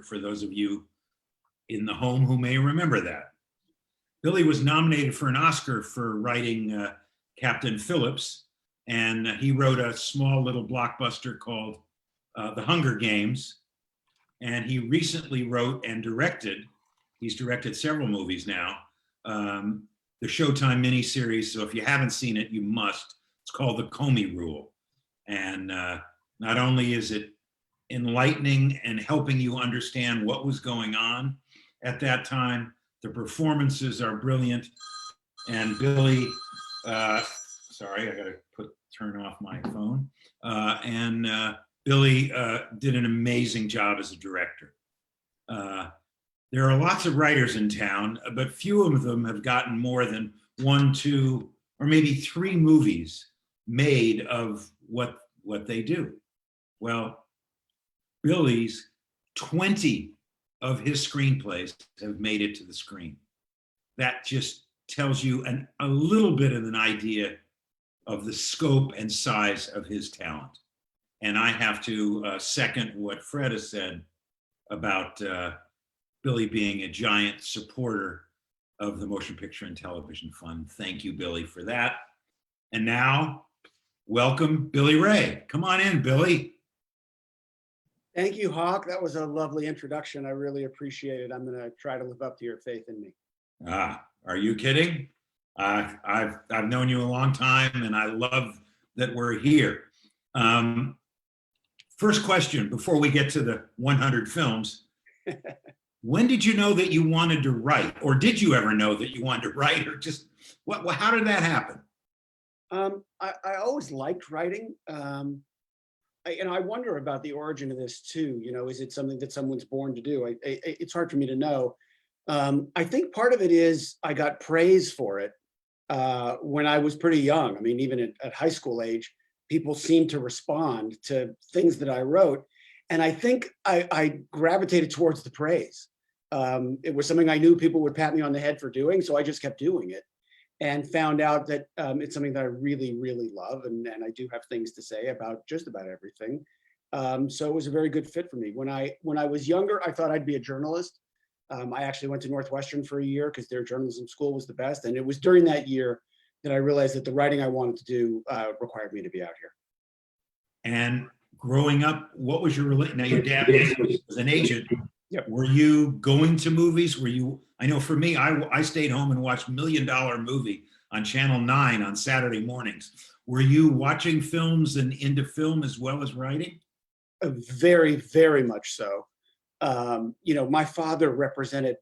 for those of you in the home who may remember that. Billy was nominated for an Oscar for writing Captain Phillips, and he wrote a small little blockbuster called The Hunger Games. And he recently wrote and directed, he's directed several movies now, the Showtime miniseries. So if you haven't seen it, you must. It's called The Comey Rule. And not only is it enlightening and helping you understand what was going on at that time, the performances are brilliant. And Billy, sorry, I gotta turn off my phone. Billy did an amazing job as a director. There are lots of writers in town, but few of them have gotten more than 1, 2, or maybe 3 movies made of what they do. Well, Billy's 20 of his screenplays have made it to the screen. That just tells you a little bit of an idea of the scope and size of his talent. And I have to second what Fred has said about Billy being a giant supporter of the Motion Picture and Television Fund. Thank you, Billy, for that. And now, welcome Billy Ray. Come on in, Billy. Thank you, Hawk. That was a lovely introduction. I really appreciate it. I'm going to try to live up to your faith in me. Are you kidding? I've known you a long time, and I love that we're here. First question, before we get to the 100 films, when did you know that you wanted to write? Or did you ever know that you wanted to write? Or just, how did that happen? I always liked writing. I wonder about the origin of this too. You know, is it something that someone's born to do? It's hard for me to know. I think part of it is I got praise for it when I was pretty young. I mean, even at high school age, people seemed to respond to things that I wrote. And I think I gravitated towards the praise. It was something I knew people would pat me on the head for doing, so I just kept doing it and found out that it's something that I really, really love. And I do have things to say about just about everything. So it was a very good fit for me. When I was younger, I thought I'd be a journalist. I actually went to Northwestern for a year because their journalism school was the best. And it was during that year that I realized that the writing I wanted to do required me to be out here. And growing up, what was your relation? Now, your dad was an agent. Yep. Were you going to movies? I know for me, I stayed home and watched $1 Million Movie on Channel 9 on Saturday mornings. Were you watching films and into film as well as writing? Very, very much so. My father represented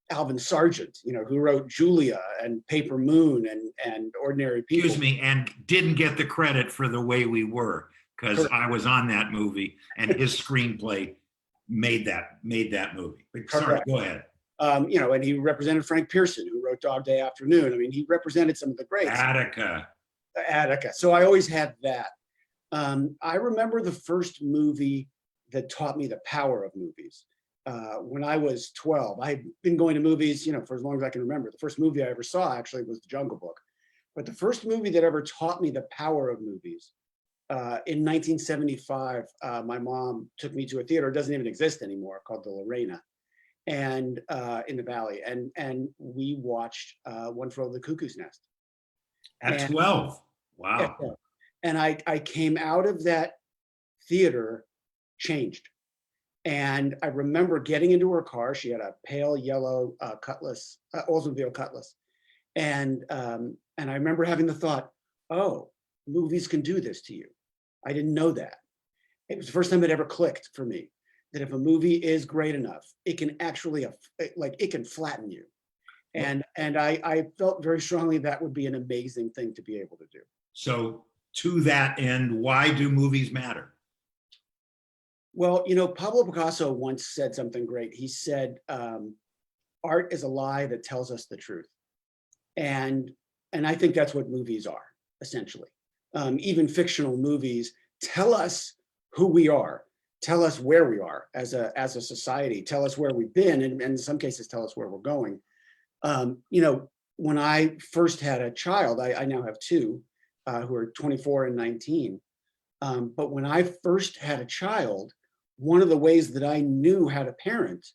Alvin Sargent, who wrote Julia and Paper Moon and Ordinary People. Excuse me, and didn't get the credit for The Way We Were, because I was on that movie and his screenplay made that movie. But sorry, go ahead. And he represented Frank Pearson, who wrote Dog Day Afternoon. I mean, he represented some of the greats. Attica. So I always had that. I remember the first movie that taught me the power of movies. When I was 12, I had been going to movies, for as long as I can remember. The first movie I ever saw actually was The Jungle Book. But the first movie that ever taught me the power of movies, in 1975, my mom took me to a theater. It doesn't even exist anymore, called the Lorena, and in the Valley, and we watched One Flew Over the Cuckoo's Nest. At 12, wow. And I came out of that theater changed. And I remember getting into her car. She had a pale yellow Cutlass, Oldsmobile Cutlass. And I remember having the thought, oh, movies can do this to you. I didn't know that. It was the first time it ever clicked for me, that if a movie is great enough, it can actually, it can flatten you. And I felt very strongly that would be an amazing thing to be able to do. So to that end, why do movies matter? Well, Pablo Picasso once said something great. He said, art is a lie that tells us the truth. And I think that's what movies are, essentially. Even fictional movies tell us who we are, tell us where we are as a society, tell us where we've been, and in some cases tell us where we're going. When I first had a child, I now have two who are 24 and 19. But when I first had a child, one of the ways that I knew how to parent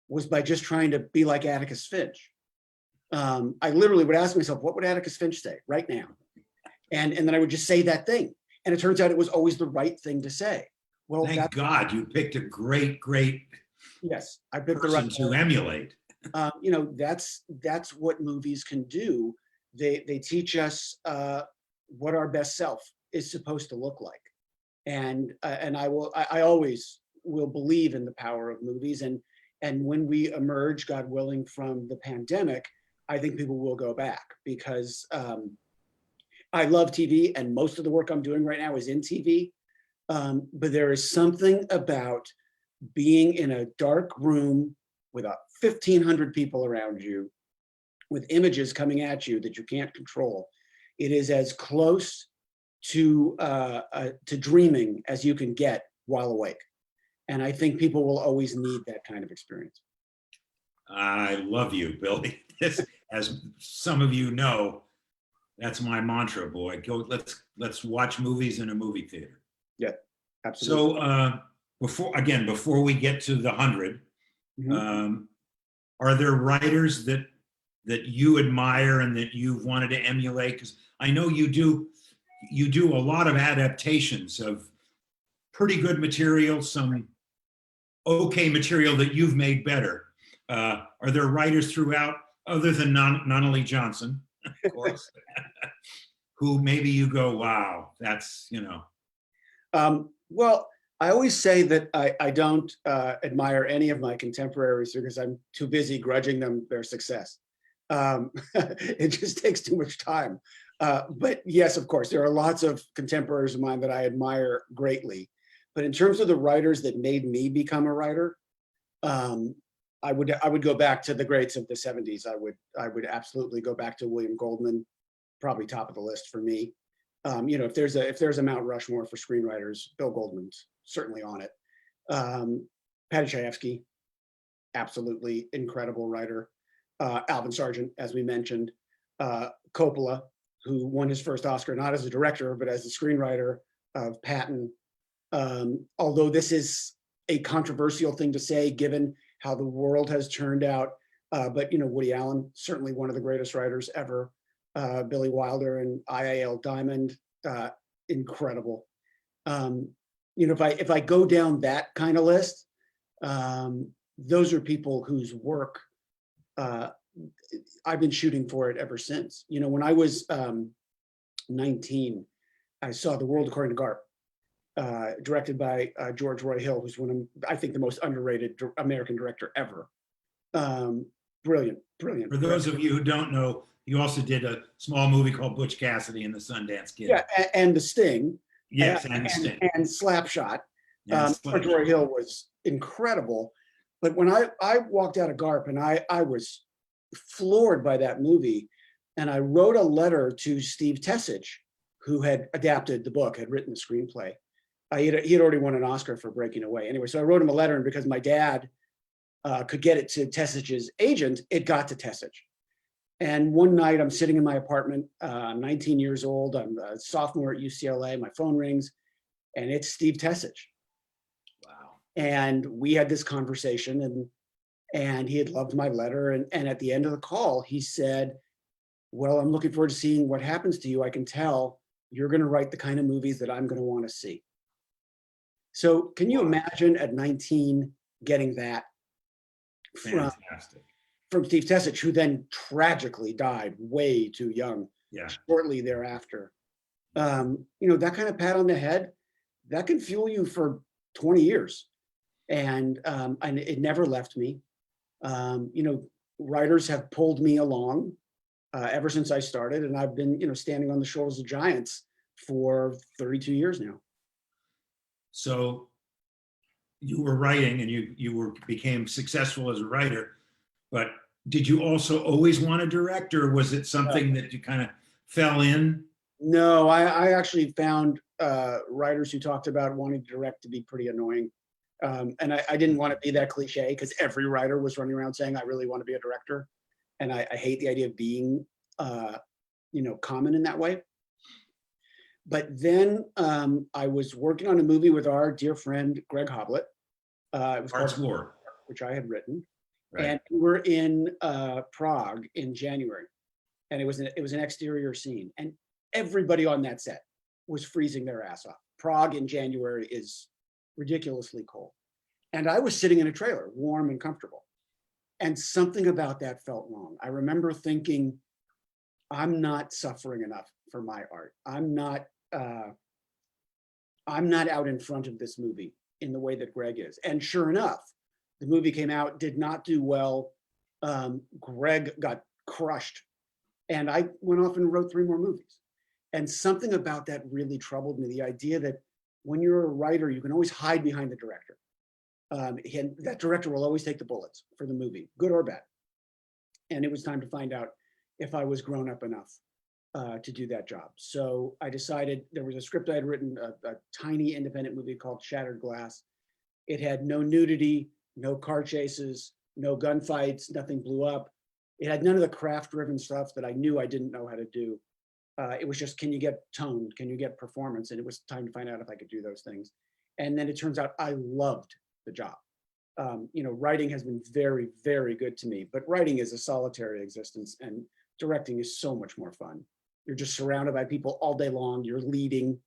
was by just trying to be like Atticus Finch. I literally would ask myself, what would Atticus Finch say right now? And then I would just say that thing. And it turns out it was always the right thing to say. Well, Thank God you picked a great yes, I picked the person right to emulate. You know, that's what movies can do. They teach us what our best self is supposed to look like. And I always will believe in the power of movies. And when we emerge, God willing, from the pandemic, I think people will go back because I love TV, and most of the work I'm doing right now is in TV. But there is something about being in a dark room with 1,500 people around you, with images coming at you that you can't control. It is as close to dreaming as you can get while awake. And I think people will always need that kind of experience. I love you, Billy. This, as some of you know, that's my mantra, boy. Go, let's watch movies in a movie theater. Yeah, absolutely. So before we get to the 100, Mhm. are there writers that you admire and that you've wanted to emulate? Because I know you do a lot of adaptations of pretty good material, some okay material that you've made better. Are there writers throughout, other than Nunnally Johnson, of course, who maybe you go, wow, that's, you know? Well, I always say that I don't admire any of my contemporaries because I'm too busy grudging them their success. It just takes too much time. But yes, of course, there are lots of contemporaries of mine that I admire greatly. But in terms of the writers that made me become a writer, I would go back to the greats of the 70s. I would absolutely go back to William Goldman, probably top of the list for me. You know, if there's a Mount Rushmore for screenwriters, Bill Goldman's certainly on it. Patty Chayefsky, absolutely incredible writer. Alvin Sargent, as we mentioned. Coppola, who won his first Oscar not as a director but as a screenwriter of Patton. Although this is a controversial thing to say given how the world has turned out, but you know, Woody Allen, certainly one of the greatest writers ever. Billy Wilder and I.A.L. Diamond, incredible. You know, if I go down that kind of list, those are people whose work I've been shooting for it ever since. You know, when I was 19, I saw The World According to Garp, directed by George Roy Hill, who's one of, I think, the most underrated American director ever. Brilliant. For those of you who don't know, you also did a small movie called Butch Cassidy and the Sundance Kid. Yeah, and The Sting. Yes, and The Sting. And Slapshot. And George Roy Hill was incredible. But when I walked out of Garp, and I was floored by that movie, and I wrote a letter to Steve Tessage, who had adapted the book, had written the screenplay. He had already won an Oscar for Breaking Away. Anyway, so I wrote him a letter, and because my dad could get it to Tessage's agent, it got to Tessage. And one night I'm sitting in my apartment, I'm 19 years old, I'm a sophomore at UCLA, my phone rings, and it's Steve Tessage. Wow. And we had this conversation, and he had loved my letter. And at the end of the call, he said, well, I'm looking forward to seeing what happens to you. I can tell you're going to write the kind of movies that I'm going to want to see. So can you imagine at 19 getting that from Steve Tessage, who then tragically died way too young, shortly thereafter? You know, that kind of pat on the head, that can fuel you for 20 years. And it never left me. You know, writers have pulled me along ever since I started, and I've been, you know, standing on the shoulders of giants for 32 years now. So you were writing, and you became successful as a writer, but did you also always want to direct, or was it something that you kind of fell in? No, I actually found writers who talked about wanting to direct to be pretty annoying. And I didn't want to be that cliche, because every writer was running around saying, I really want to be a director. And I hate the idea of being, you know, common in that way. But then I was working on a movie with our dear friend, Greg Hoblet, It was Arts called, War. which I had written. Right. And we were in Prague in January, and it was an exterior scene, and everybody on that set was freezing their ass off. Prague in January is ridiculously cold, and I was sitting in a trailer, warm and comfortable, and something about that felt wrong. I remember thinking, I'm not suffering enough for my art. I'm not out in front of this movie in the way that Greg is. And sure enough, the movie came out, did not do well. Greg got crushed, and I went off and wrote 3 more movies. And something about that really troubled me. The idea that when you're a writer, you can always hide behind the director. And that director will always take the bullets for the movie, good or bad. And it was time to find out if I was grown up enough to do that job. So I decided, there was a script I had written, a tiny independent movie called Shattered Glass. It had no nudity, no car chases, no gunfights, nothing blew up. It had none of the craft-driven stuff that I knew I didn't know how to do. It was just, can you get tone? Can you get performance? And it was time to find out if I could do those things. And then it turns out I loved the job. Writing has been very, very good to me, but writing is a solitary existence, and directing is so much more fun. You're just surrounded by people all day long. You're leading.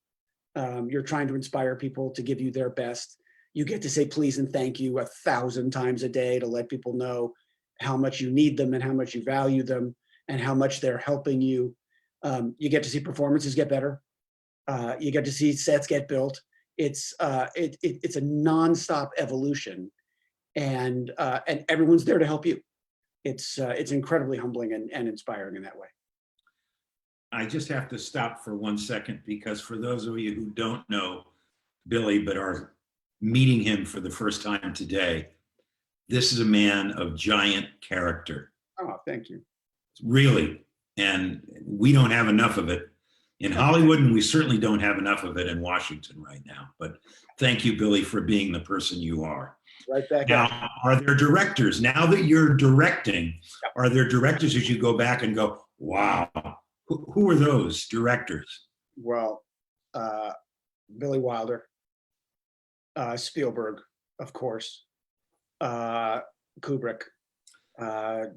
You're trying to inspire people to give you their best. You get to say please and thank you 1,000 times a day to let people know how much you need them and how much you value them and how much they're helping you. You get to see performances get better. You get to see sets get built. It's a nonstop evolution, and everyone's there to help you. It's incredibly humbling and inspiring in that way. I just have to stop for 1 second, because for those of you who don't know Billy but are meeting him for the first time today, this is a man of giant character. Oh, thank you. Really. And we don't have enough of it in Hollywood, and we certainly don't have enough of it in Washington right now. But thank you, Billy, for being the person you are. Right back Now, at are there directors, now that you're directing, are there directors as you go back and go, wow, who are those directors? Well, Billy Wilder, Spielberg, of course, Kubrick,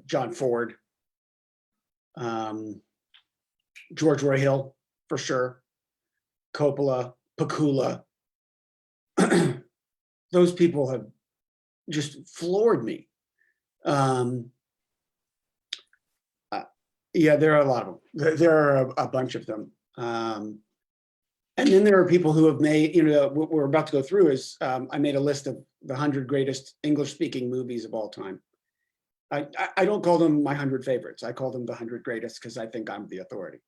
John Ford, George Roy Hill, for sure, Coppola, Pakula. Those people have just floored me. Yeah, there are a lot of them. There are a bunch of them. And then there are people who have made, what we're about to go through is, I made a list of the 100 greatest English-speaking movies of all time. I don't call them my 100 favorites. I call them the 100 greatest because I think I'm the authority.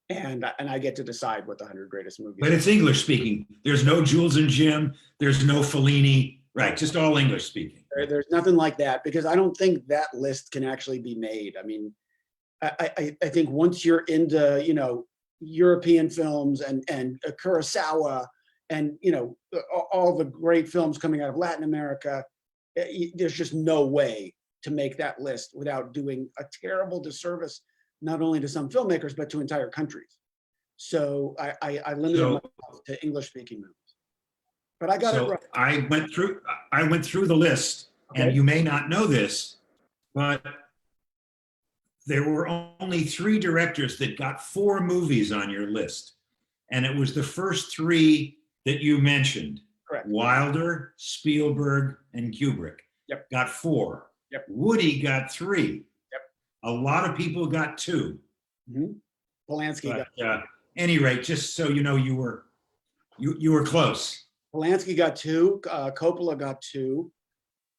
And I get to decide what the 100 greatest movies But it's English speaking. There's no Jules and Jim. There's no Fellini. Right, just all English speaking. There's nothing like that, because I don't think that list can actually be made. I mean, I think once you're into, European films and Kurosawa and, all the great films coming out of Latin America, there's just no way to make that list without doing a terrible disservice, not only to some filmmakers, but to entire countries. So I limited myself to English-speaking movies. But I got it right. I went through the list, Okay. and you may not know this, but there were only 3 directors that got 4 movies on your list. And it was the first 3 that you mentioned. Correct. Wilder, Spielberg, and Kubrick. Yep. Got 4. Yep. Woody got 3. Yep. A lot of people got 2. Mm-hmm. Polanski But got any rate, just so you know, you were close. Polanski got 2. Coppola got 2.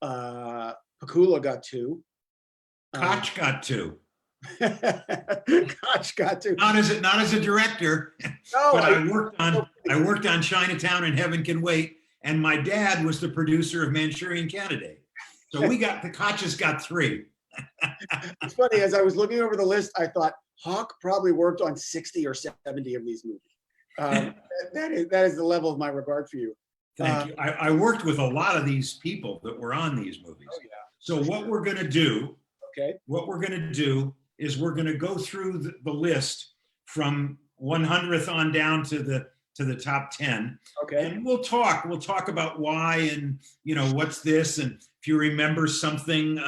Pakula got 2. Koch got 2. Koch got 2. Not as a director, No, but I worked on Chinatown and Heaven Can Wait, and my dad was the producer of Manchurian Candidate. So the Koches got 3. It's funny, as I was looking over the list, I thought Hawk probably worked on 60 or 70 of these movies. That is the level of my regard for you. Thank you. I worked with a lot of these people that were on these movies. Oh, yeah. So what we're going to do, Okay. what we're going to do is we're going to go through the list from 100th on down to the to the top 10. Okay. And we'll talk about why, and what's this, and if you remember something,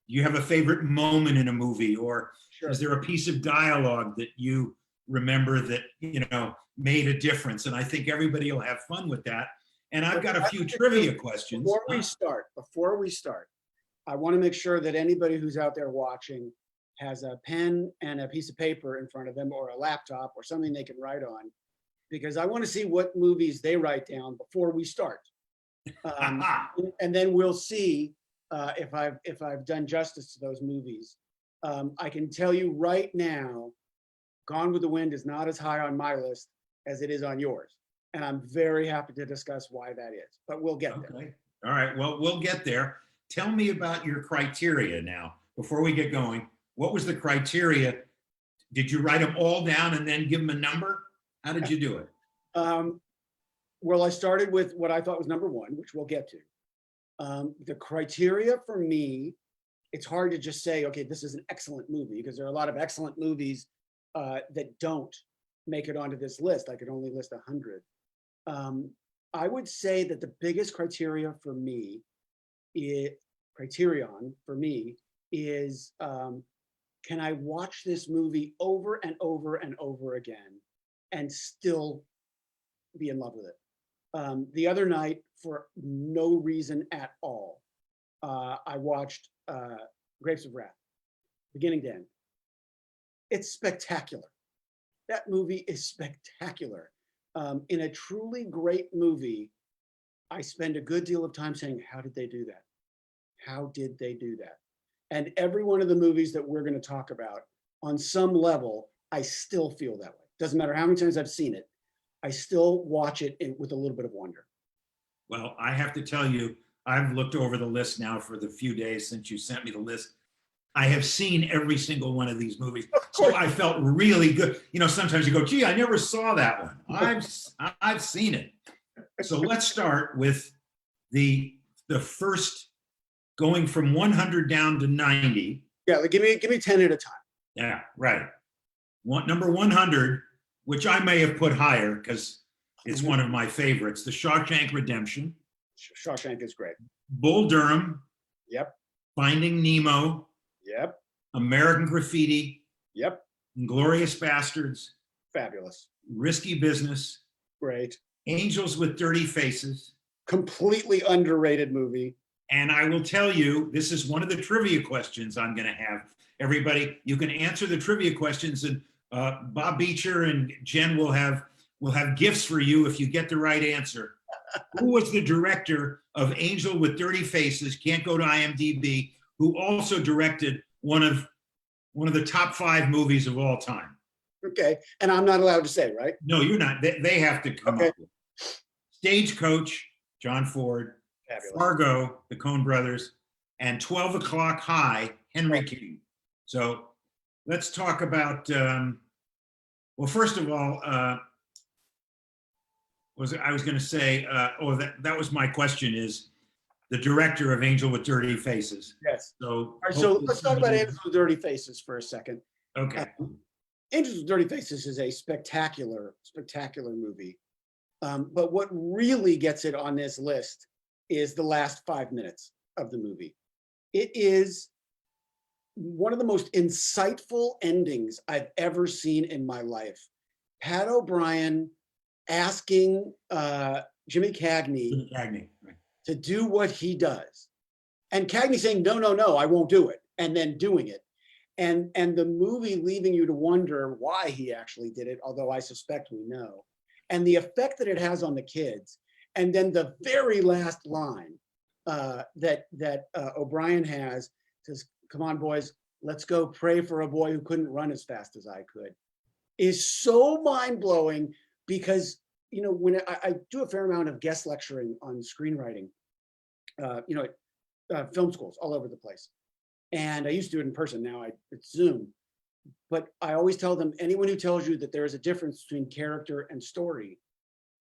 you have a favorite moment in a movie, or Sure. is there a piece of dialogue that you remember that made a difference? And I think everybody will have fun with that. And I've got a few trivia questions. Before we start, I want to make sure that anybody who's out there watching has a pen and a piece of paper in front of them, or a laptop, or something they can write on, because I want to see what movies they write down before we start. And then we'll see if I've done justice to those movies. I can tell you right now, Gone with the Wind is not as high on my list as it is on yours. And I'm very happy to discuss why that is, but we'll get there. Okay. All right. Well, we'll get there. Tell me about your criteria now, before we get going. What was the criteria? Did you write them all down and then give them a number? How did you do it? Well, I started with what I thought was number one, which we'll get to. The criteria for me, it's hard to just say, okay, this is an excellent movie, because there are a lot of excellent movies that don't make it onto this list. I could only list 100. I would say that the biggest criterion for me is, can I watch this movie over and over and over again and still be in love with it? The other night, for no reason at all, I watched Grapes of Wrath, beginning to end. It's spectacular. That movie is spectacular. In a truly great movie, I spend a good deal of time saying, how did they do that? How did they do that? And every one of the movies that we're going to talk about, on some level, I still feel that way. Doesn't matter how many times I've seen it, I still watch it with a little bit of wonder. Well, I have to tell you, I've looked over the list now for the few days since you sent me the list. I have seen every single one of these movies. So I felt really good. Sometimes you go, gee, I never saw that one. I've seen it. So let's start with the first, going from 100 down to 90. Yeah, give me 10 at a time. Yeah, right. Number 100, which I may have put higher because it's one of my favorites, The Shawshank Redemption. Shawshank is great. Bull Durham. Yep. Finding Nemo. Yep. American Graffiti. Yep. Inglourious Bastards. Fabulous. Risky Business. Great. Angels with Dirty Faces. Completely underrated movie. And I will tell you, this is one of the trivia questions I'm going to have. Everybody, you can answer the trivia questions, and Bob Beecher and Jen will have gifts for you if you get the right answer. Who was the director of Angel with Dirty Faces? Can't go to IMDb. Who also directed one of the top 5 movies of all time? Okay, and I'm not allowed to say, right? No, you're not. They have to come up with. Stagecoach, John Ford. Fabulous. Fargo, the Coen brothers, and 12 O'Clock High, Henry King. So let's talk about, well, first of all, I was going to say, that was my question, is the director of Angel with Dirty Faces. Yes. So, all right, so let's talk about Angels with Dirty Faces for a second. Okay. Angels with Dirty Faces is a spectacular, spectacular movie. But what really gets it on this list is the last 5 minutes of the movie. It is one of the most insightful endings I've ever seen in my life. Pat O'Brien asking Jimmy Cagney to do what he does. And Cagney saying, no, no, no, I won't do it. And then doing it. And the movie leaving you to wonder why he actually did it, although I suspect we know. And the effect that it has on the kids. And then the very last line that O'Brien has says, come on, boys, let's go pray for a boy who couldn't run as fast as I could, is so mind-blowing because, when I do a fair amount of guest lecturing on screenwriting, at film schools all over the place. And I used to do it in person, now it's Zoom. But I always tell them, anyone who tells you that there is a difference between character and story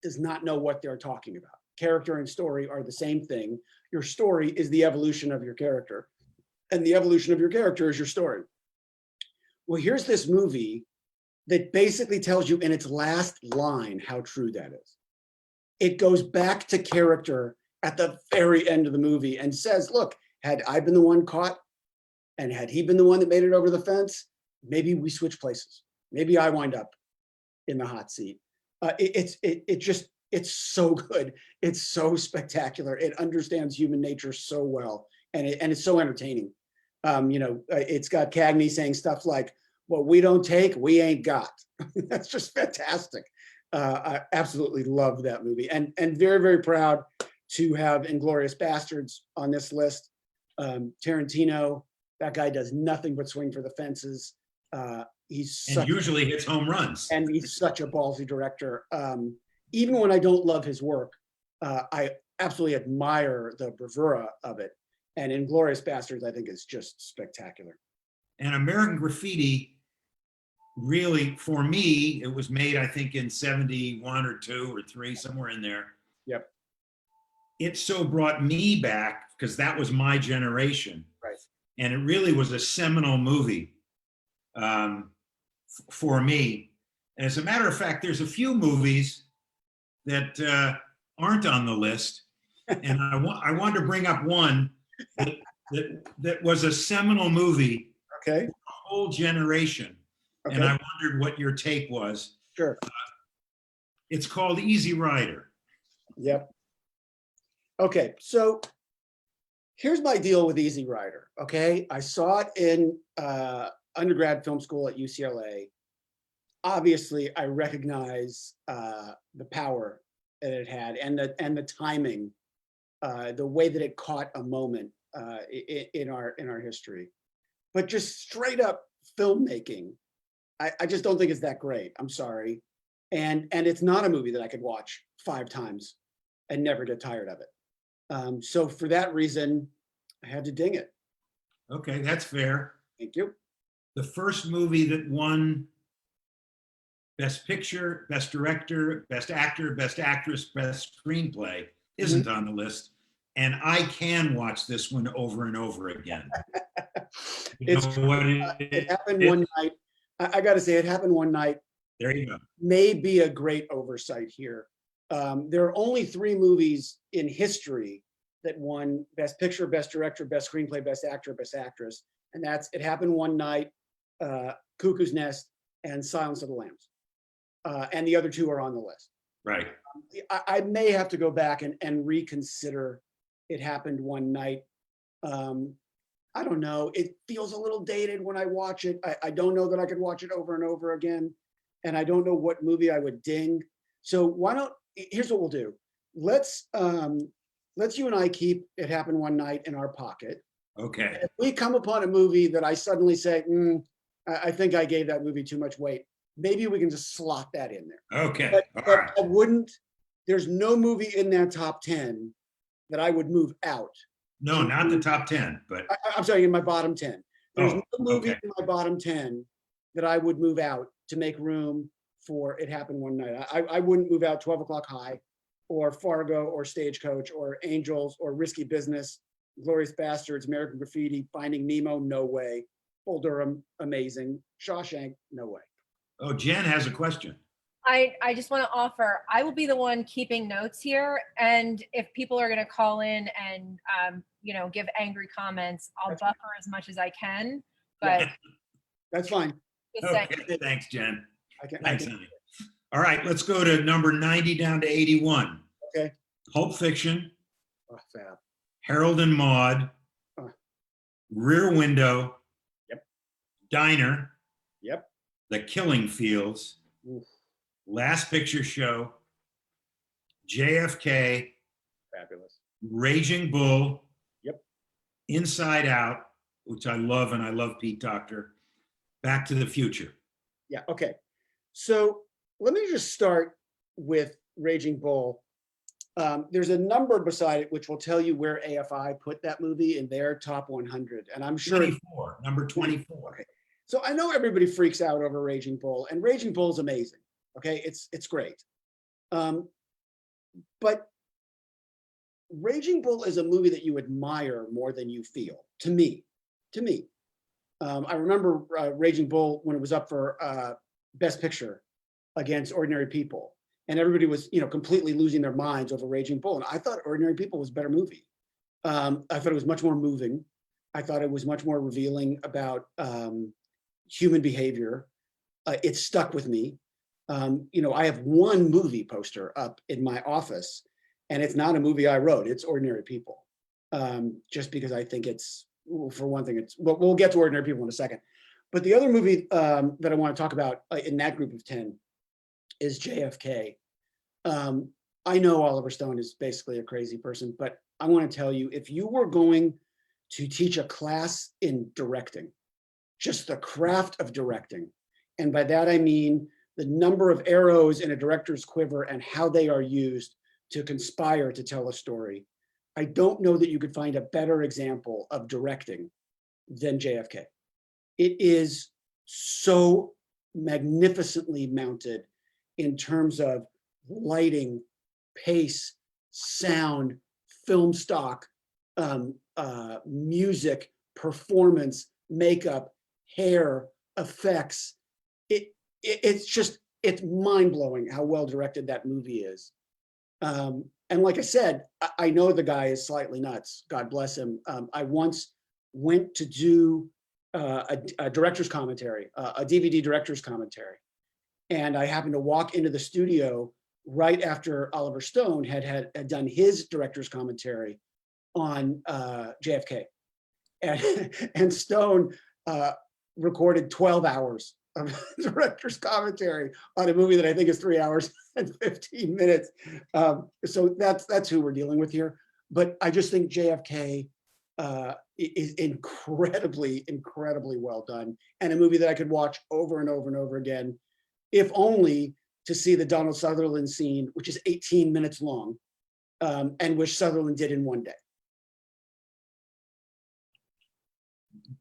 does not know what they're talking about. Character and story are the same thing. Your story is the evolution of your character, and the evolution of your character is your story. Well, here's this movie that basically tells you in its last line how true that is. It goes back to character at the very end of the movie and says, look, had I been the one caught and had he been the one that made it over the fence, maybe we switch places. Maybe I wind up in the hot seat. It's so good. It's so spectacular. It understands human nature so well, and it's so entertaining. It's got Cagney saying stuff like, "What we don't take, we ain't got." That's just fantastic. I absolutely love that movie, and very, very proud to have Inglourious Bastards on this list. Tarantino, that guy does nothing but swing for the fences. He's usually hits home runs. And he's such a ballsy director. Even when I don't love his work, I absolutely admire the bravura of it. And Inglourious Bastards, I think, is just spectacular. And American Graffiti, really, for me, it was made, I think, in 71 or 2 or 3, somewhere in there. Yep. It so brought me back because that was my generation. Right. And it really was a seminal movie for me. And as a matter of fact, there's a few movies that aren't on the list. And I wanted to bring up one that was a seminal movie Okay. for a whole generation. Okay. And I wondered what your take was. Sure. It's called Easy Rider. Yep. Okay, so here's my deal with Easy Rider. Okay, I saw it in undergrad film school at UCLA. Obviously, I recognize the power that it had and the timing, the way that it caught a moment in our history. But just straight up filmmaking, I just don't think it's that great. I'm sorry, and it's not a movie that I could watch 5 times and never get tired of it. So for that reason, I had to ding it. Okay, that's fair. Thank you. The first movie that won Best Picture, Best Director, Best Actor, Best Actress, Best Screenplay isn't on the list. And I can watch this one over and over again. It happened one night. I got to say, it happened one night. There you go. May be a great oversight here. There are only 3 movies in history that won Best Picture, Best Director, Best Screenplay, Best Actor, Best Actress. And that's It Happened One Night, Cuckoo's Nest, and Silence of the Lambs. And the other 2 are on the list. Right. I may have to go back and reconsider It Happened One Night. I don't know. It feels a little dated when I watch it. I don't know that I could watch it over and over again. And I don't know what movie I would ding. So here's what we'll do. Let's you and I keep It Happened One Night in our pocket. Okay. And if we come upon a movie that I suddenly say, I think I gave that movie too much weight, maybe we can just slot that in there. Okay. But I wouldn't, there's no movie in that top 10 that I would move out. No, not the top 10, but I'm sorry, in my bottom 10. There's no movie okay. in my bottom 10 that I would move out to make room for It Happened One Night. I wouldn't move out 12 O'Clock High or Fargo or Stagecoach or Angels or Risky Business, Glorious Bastards, American Graffiti, Finding Nemo, no way. Bull Durham, amazing. Shawshank, no way. Oh, Jen has a question. I just want to offer, I will be the one keeping notes here. And if people are going to call in and, give angry comments, I'll buffer as much as I can, but. That's fine. Okay, thanks, Jen. Thanks, I honey. All right, let's go to number 90 down to 81. Okay. Pulp Fiction, Oh, fab. Harold and Maude, Rear Window, Yep. Diner, Yep. The Killing Fields, Oof. Last Picture Show, JFK, Fabulous. Raging Bull, Yep. Inside Out, which I love, and I love Pete Docter, Back to the Future. Yeah, okay. So let me just start with Raging Bull. There's a number beside it which will tell you where AFI put that movie in their top 100. And I'm sure 24, number 24. Okay. So I know everybody freaks out over Raging Bull, and Raging Bull is amazing. Okay, it's great. But Raging Bull is a movie that you admire more than you feel, to me. I remember Raging Bull when it was up for Best Picture against Ordinary People. And everybody was, completely losing their minds over Raging Bull. And I thought Ordinary People was a better movie. I thought it was much more moving. I thought it was much more revealing about human behavior. It stuck with me. I have one movie poster up in my office, and it's not a movie I wrote. It's Ordinary People. Just because I think it's, for one thing, we'll get to Ordinary People in a second. But the other movie that I want to talk about in that group of 10 is JFK. I know Oliver Stone is basically a crazy person, but I want to tell you, if you were going to teach a class in directing, just the craft of directing, and by that I mean the number of arrows in a director's quiver and how they are used to conspire to tell a story, I don't know that you could find a better example of directing than JFK. It is so magnificently mounted in terms of lighting, pace, sound, film stock, music, performance, makeup, hair, effects. It's mind-blowing how well directed that movie is. And like I said, I know the guy is slightly nuts, God bless him. I once went to do a director's commentary, a DVD director's commentary. And I happened to walk into the studio right after Oliver Stone had done his director's commentary on JFK. And Stone recorded 12 hours of director's commentary on a movie that I think is 3 hours and 15 minutes. So that's who we're dealing with here. But I just think JFK is incredibly, incredibly well done, and a movie that I could watch over and over and over again, if only to see the Donald Sutherland scene, which is 18 minutes long, and which Sutherland did in one day.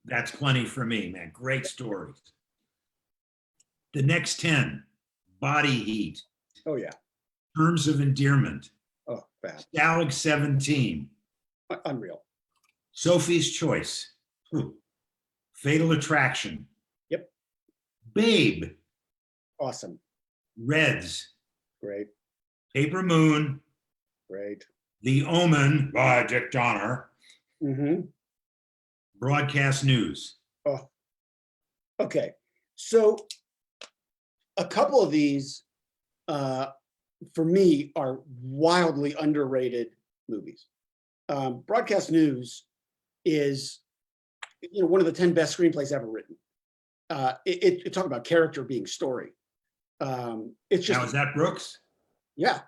That's plenty for me, man. Great stories. The next 10, Body Heat. Oh yeah. Terms of Endearment. Oh, bad. Stalag 17. Unreal. Sophie's Choice. Ooh. Fatal Attraction. Yep. Babe. Awesome. Reds. Great. Paper Moon. Great. The Omen by Dick Donner. Mm-hmm. Broadcast News. Oh. Okay. So a couple of these, for me, are wildly underrated movies. Broadcast News is, one of the 10 best screenplays ever written. It talked about character being story. It's just, Now, is that Brooks? yeah,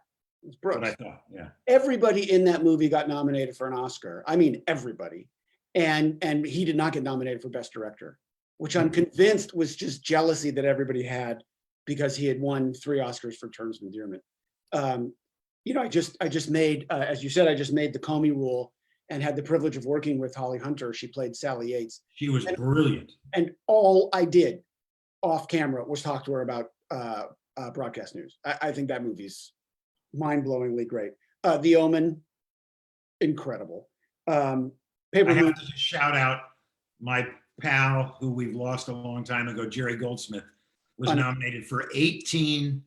it's Brooks. What I thought, yeah. Everybody in that movie got nominated for an Oscar. I mean, everybody. And he did not get nominated for Best Director, which I'm convinced was just jealousy that everybody had because he had won 3 Oscars for Terms of Endearment. I just made, as you said, I just made the Comey Rule and had the privilege of working with Holly Hunter. She played Sally Yates. She was brilliant. And all I did off camera was talk to her about Broadcast News. I think that movie's mind-blowingly great. The Omen, incredible. Paper I Moon. have to just shout out my pal, who we've lost a long time ago, Jerry Goldsmith, was nominated for 18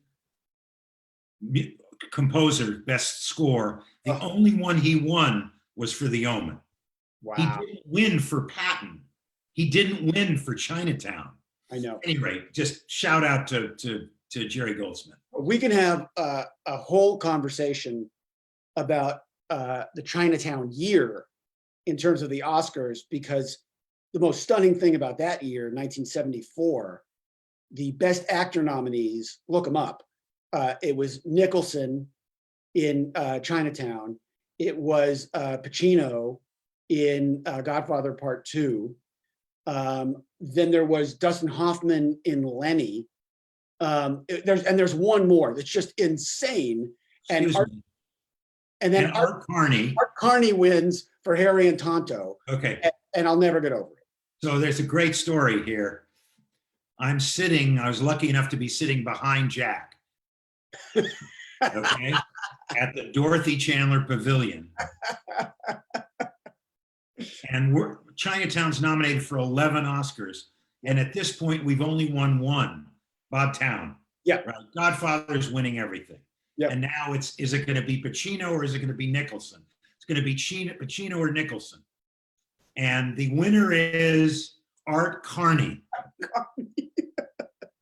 composer best score. The only one he won was for The Omen. Wow. He didn't win for Patton. He didn't win for Chinatown. I know. Anyway, just shout out to Jerry Goldsmith. We can have a whole conversation about the Chinatown year in terms of the Oscars, because the most stunning thing about that year, 1974, the Best Actor nominees, look them up. It was Nicholson in Chinatown. It was Pacino in Godfather Part 2. Then there was Dustin Hoffman in Lenny. There's one more that's just insane. And then Art Carney wins for Harry and Tonto. Okay. And I'll never get over it. So there's a great story here. I was lucky enough to be sitting behind Jack. Okay. At the Dorothy Chandler Pavilion. And Chinatown's nominated for 11 Oscars. And at this point, we've only won 1. Bob Town. Yeah. Right. Godfather's winning everything. Yeah. And now is it going to be Pacino or is it going to be Nicholson? It's going to be Pacino or Nicholson. And the winner is Art Carney.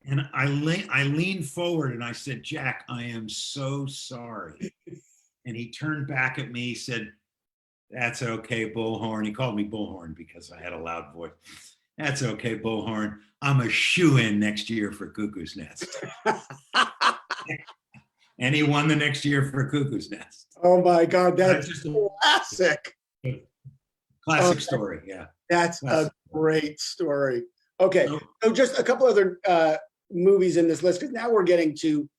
And I leaned forward and I said, Jack, I am so sorry. And he turned back at me, said, that's okay, Bullhorn. He called me Bullhorn because I had a loud voice. That's okay, Bullhorn. I'm a shoe-in next year for Cuckoo's Nest. And he won the next year for Cuckoo's Nest. Oh my God, that's Just a classic. classic story, yeah. That's Classic. a great story. Okay, So- so just a couple other movies in this list, because now we're getting to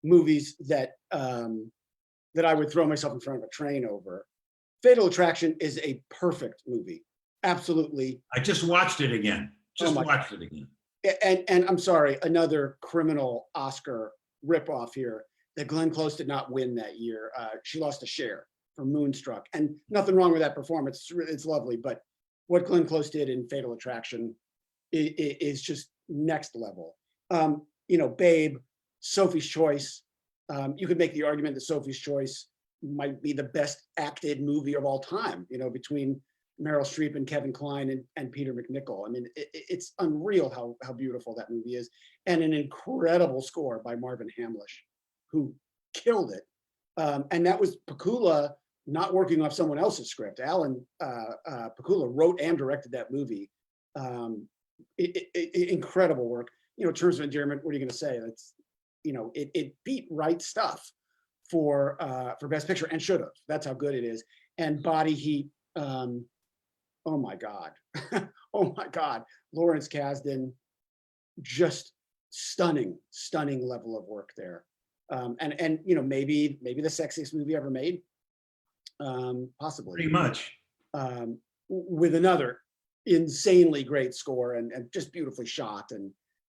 movies that that I would throw myself in front of a train over. Fatal Attraction is a perfect movie. Absolutely. I just watched it again. Just my watched it again. And I'm sorry, another criminal Oscar ripoff here that Glenn Close did not win that year. She lost a share for Moonstruck, and nothing wrong with that performance. It's lovely, but what Glenn Close did in Fatal Attraction is just next level. You know, Babe, Sophie's Choice. You could make the argument that Sophie's Choice might be the best acted movie of all time, you know, between Meryl Streep and Kevin Kline and Peter McNichol. I mean, it's unreal how beautiful that movie is, and an incredible score by Marvin Hamlish, who killed it. And that was Pakula not working off someone else's script. Alan Pakula wrote and directed that movie. Incredible work. You know, Terms of Endearment, what are you going to say? That's, you know, it beat Right Stuff for Best Picture, and should have. That's how good it is. And Body Heat. Oh my God. Oh my God. Lawrence Kasdan, just stunning level of work there. And you know, maybe the sexiest movie ever made. Possibly. Pretty much. With another insanely great score and just beautifully shot. And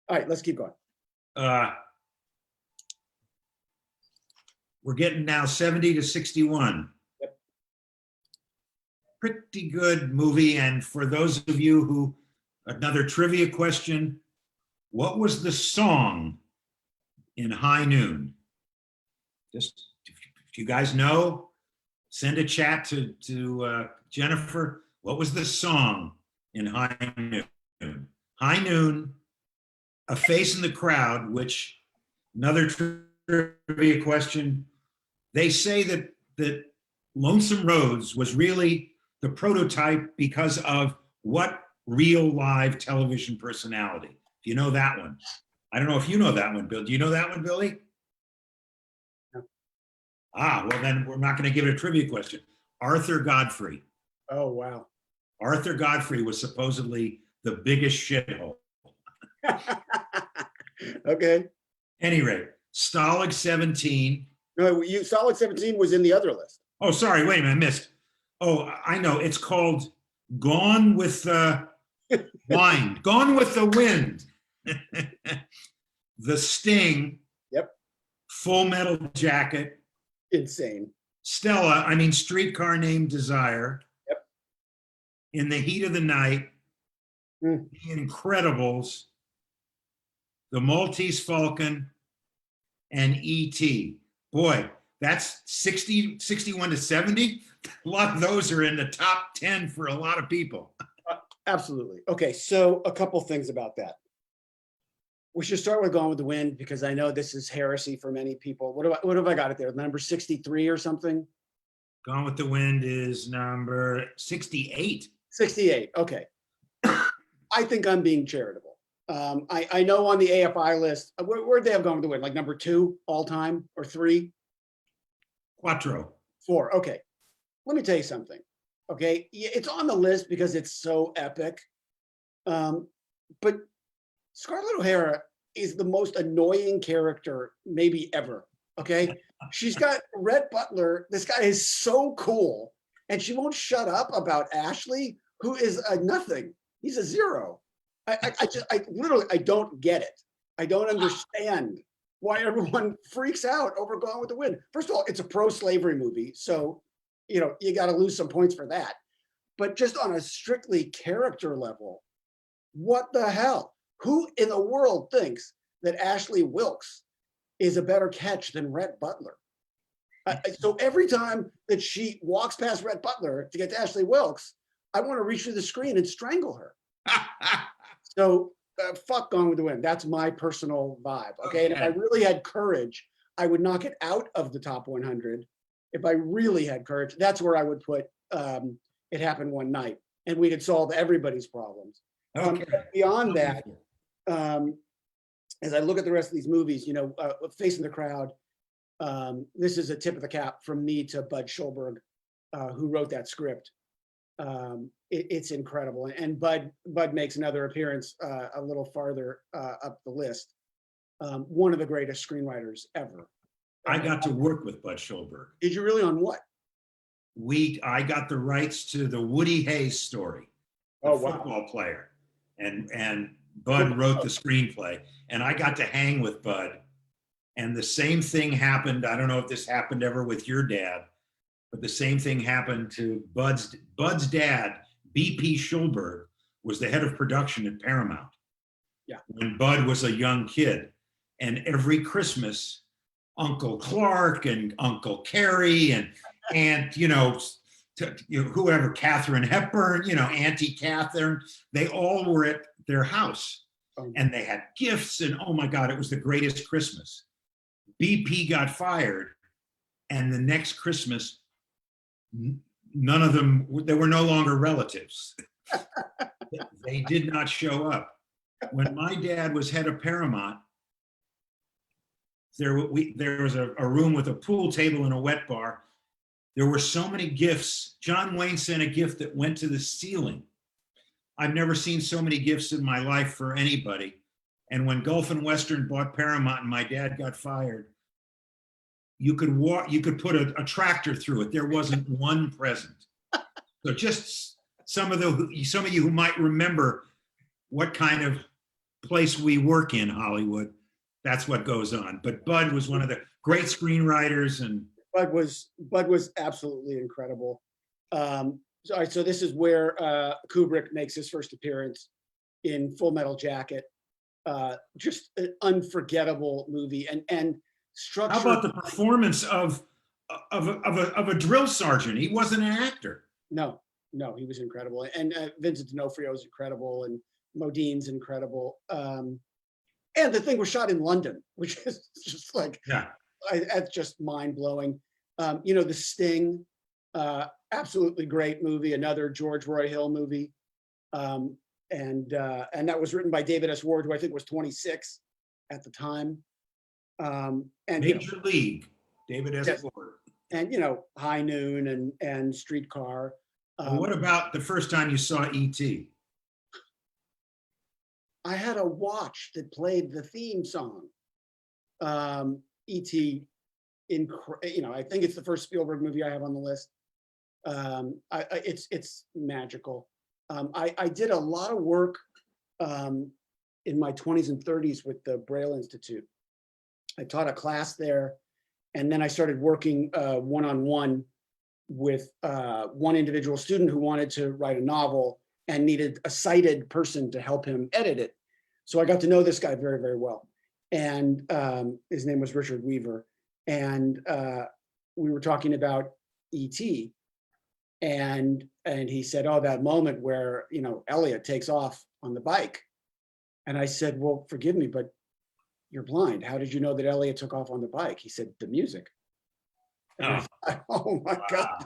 all right, let's keep going. We're getting now 70 to 61. Yep. Pretty good movie. And for those of you who, another trivia question, what was the song in High Noon? Just, if you guys know, send a chat to Jennifer. What was the song in High Noon? High Noon, A Face in the Crowd, which, another trivia question, they say that Lonesome Rhodes was really the prototype because of what real live television personality? If you know that one. I don't know if you know that one, Bill. Do you know that one, Billy? No. Well then we're not going to give it a trivia question. Arthur Godfrey. Oh, wow. Arthur Godfrey was supposedly the biggest shithole. Okay. Any rate, Stalag 17. No, Solid 17 was in the other list. Oh, sorry, wait a minute, I missed. Oh, I know, it's called Gone with the Wind. Gone with the Wind. The Sting. Yep. Full Metal Jacket. Insane. Streetcar Named Desire. Yep. In the Heat of the Night. The Incredibles. The Maltese Falcon. And E.T. Boy, that's 61 to 70. A lot of those are in the top 10 for a lot of people. Absolutely. Okay, so a couple things about that. We should start with Gone with the Wind, because I know this is heresy for many people. What have I got it there? Number 63 or something? Gone with the Wind is number 68. 68, okay. I think I'm being charitable. I know on the AFI list, where'd they have Gone with the Wind? Like number 2 all time, or 3? Quattro. 4, okay. Let me tell you something, okay? It's on the list because it's so epic. But Scarlett O'Hara is the most annoying character maybe ever, okay? She's got Rhett Butler. This guy is so cool, and she won't shut up about Ashley, who is a nothing. He's a 0. I literally don't get it. I don't understand why everyone freaks out over Gone with the Wind. First of all, it's a pro-slavery movie, so you know you got to lose some points for that. But just on a strictly character level, what the hell? Who in the world thinks that Ashley Wilkes is a better catch than Rhett Butler. So every time that she walks past Rhett Butler to get to Ashley Wilkes, I want to reach through the screen and strangle her. So fuck Gone with the Wind. That's my personal vibe. Okay. And if I really had courage, I would knock it out of the top 100. If I really had courage, that's where I would put It Happened One Night, and we could solve everybody's problems. Beyond that, as I look at the rest of these movies, you know, Facing the Crowd, this is a tip of the cap from me to Bud Schulberg, who wrote that script. It's incredible, and Bud makes another appearance a little farther up the list. One of the greatest screenwriters ever. I got to work with Bud Schulberg. Did you really? On what? I got the rights to the Woody Hayes story, the football player, and Bud wrote the screenplay, and I got to hang with Bud. And the same thing happened. I don't know if this happened ever with your dad, but the same thing happened to Bud's dad. B.P. Schulberg was the head of production at Paramount. Yeah. When Bud was a young kid, and every Christmas, Uncle Clark and Uncle Carrie and Aunt, whoever, Catherine Hepburn, Auntie Catherine, they all were at their house, and they had gifts, and oh my God, it was the greatest Christmas. BP got fired, and the next Christmas, none of them, they were no longer relatives. They did not show up. When my dad was head of Paramount, there was a room with a pool table and a wet bar. There were so many gifts. John Wayne sent a gift that went to the ceiling. I've never seen so many gifts in my life for anybody. And when Gulf and Western bought Paramount and my dad got fired, you could put a tractor through it. There wasn't one present. So just some of you who might remember what kind of place we work in Hollywood, that's what goes on. But Bud was one of the great screenwriters, and Bud was absolutely incredible. So this is where Kubrick makes his first appearance in Full Metal Jacket. Just an unforgettable movie, and structure. How about the performance of a drill sergeant? He wasn't an actor. No, he was incredible, and Vincent D'Onofrio is incredible, and Modine's incredible. And the thing was shot in London, which is just like, that's just mind blowing. The Sting, absolutely great movie, another George Roy Hill movie. And that was written by David S. Ward, who I think was 26 at the time. And Major League, David S. Yes. Ward. And High Noon and Streetcar. What about the first time you saw E.T.? I had a watch that played the theme song. E.T. I think it's the first Spielberg movie I have on the list. It's magical. I did a lot of work in my 20s and 30s with the Braille Institute. I taught a class there, and then I started working one-on-one with one individual student who wanted to write a novel and needed a sighted person to help him edit it. So I got to know this guy very, very well. And his name was Richard Weaver. And we were talking about E.T. And he said, oh, that moment where, Elliot takes off on the bike. And I said, well, forgive me, but you're blind. How did you know that Elliot took off on the bike? He said, the music. Oh, oh my God.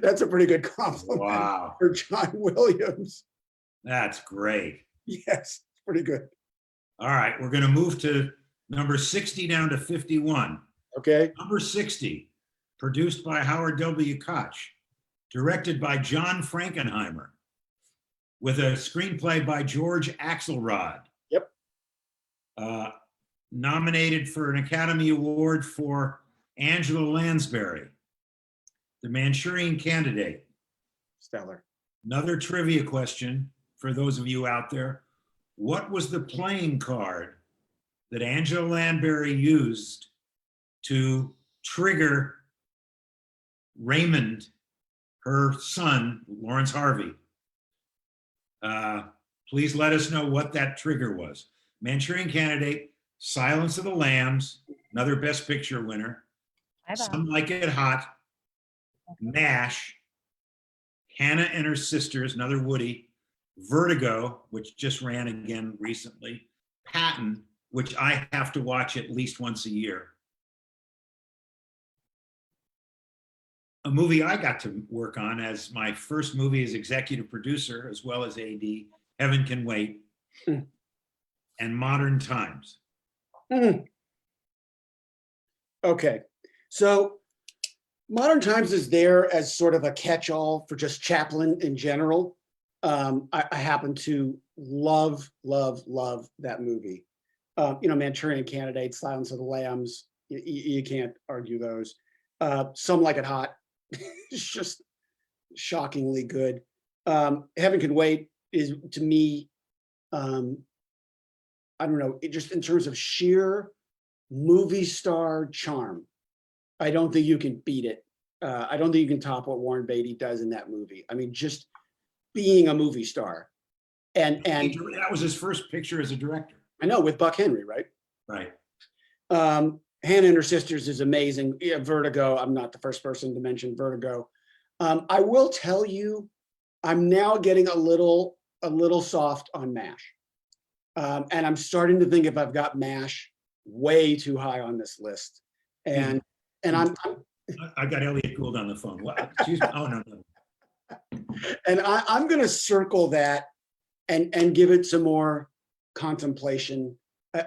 That's a pretty good compliment for John Williams. That's great. Yes, pretty good. All right, we're going to move to number 60 down to 51. Okay. Number 60, produced by Howard W. Koch, directed by John Frankenheimer, with a screenplay by George Axelrod. Yep. Nominated for an Academy Award for Angela Lansbury, The Manchurian Candidate. Stellar. Another trivia question for those of you out there. What was the playing card that Angela Lansbury used to trigger Raymond, her son, Lawrence Harvey? Please let us know what that trigger was. Manchurian Candidate, Silence of the Lambs, another Best Picture winner, Hi, Bob. Some Like It Hot, MASH, Hannah and Her Sisters, another Woody, Vertigo, which just ran again recently, Patton, which I have to watch at least once a year. A movie I got to work on as my first movie as executive producer, as well as AD, Heaven Can Wait, and Modern Times. Okay, so Modern Times is there as sort of a catch-all for just Chaplin in general. I happen to love that movie. Manchurian Candidate, Silence of the Lambs, you can't argue those. Some Like It Hot, it's just shockingly good. Heaven Can Wait is, to me, I don't know, just in terms of sheer movie star charm, I don't think you can beat it. I don't think you can top what Warren Beatty does in that movie. I mean, just being a movie star. And that was his first picture as a director. I know, with Buck Henry, right? Right. Hannah and Her Sisters is amazing. Yeah, Vertigo, I'm not the first person to mention Vertigo. I will tell you, I'm now getting a little soft on MASH. And I'm starting to think if I've got MASH way too high on this list. And I got Elliot Gould on the phone. What? Excuse me. Oh, no. And I'm going to circle that and give it some more contemplation.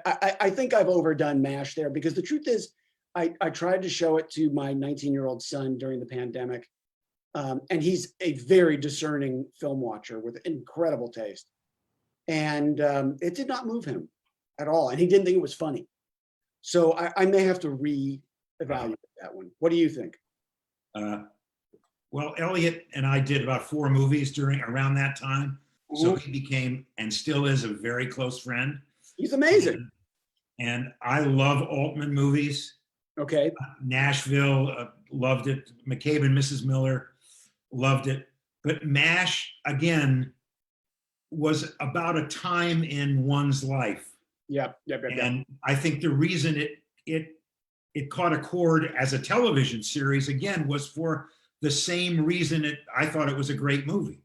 I think I've overdone MASH there, because the truth is, I tried to show it to my 19-year-old son during the pandemic. And he's a very discerning film watcher with incredible taste. And it did not move him at all. And he didn't think it was funny. So I may have to reevaluate that one. What do you think? Well, Elliot and I did about 4 movies around that time. So he became, and still is, a very close friend. He's amazing. And I love Altman movies. Okay. Nashville, loved it. McCabe and Mrs. Miller, loved it. But MASH, again, was about a time in one's life. Yep. And I think the reason it caught a chord as a television series, again, was for the same reason I thought it was a great movie.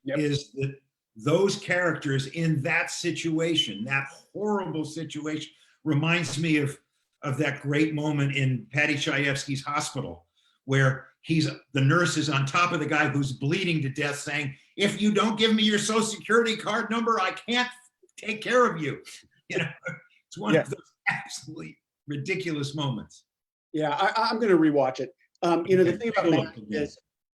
Yep. Is that those characters in that situation, that horrible situation, reminds me of that great moment in Paddy Chayefsky's Hospital, where the nurse is on top of the guy who's bleeding to death, saying, "If you don't give me your Social Security card number, I can't take care of you." It's one of those absolutely ridiculous moments. Yeah, I'm going to rewatch it. The thing about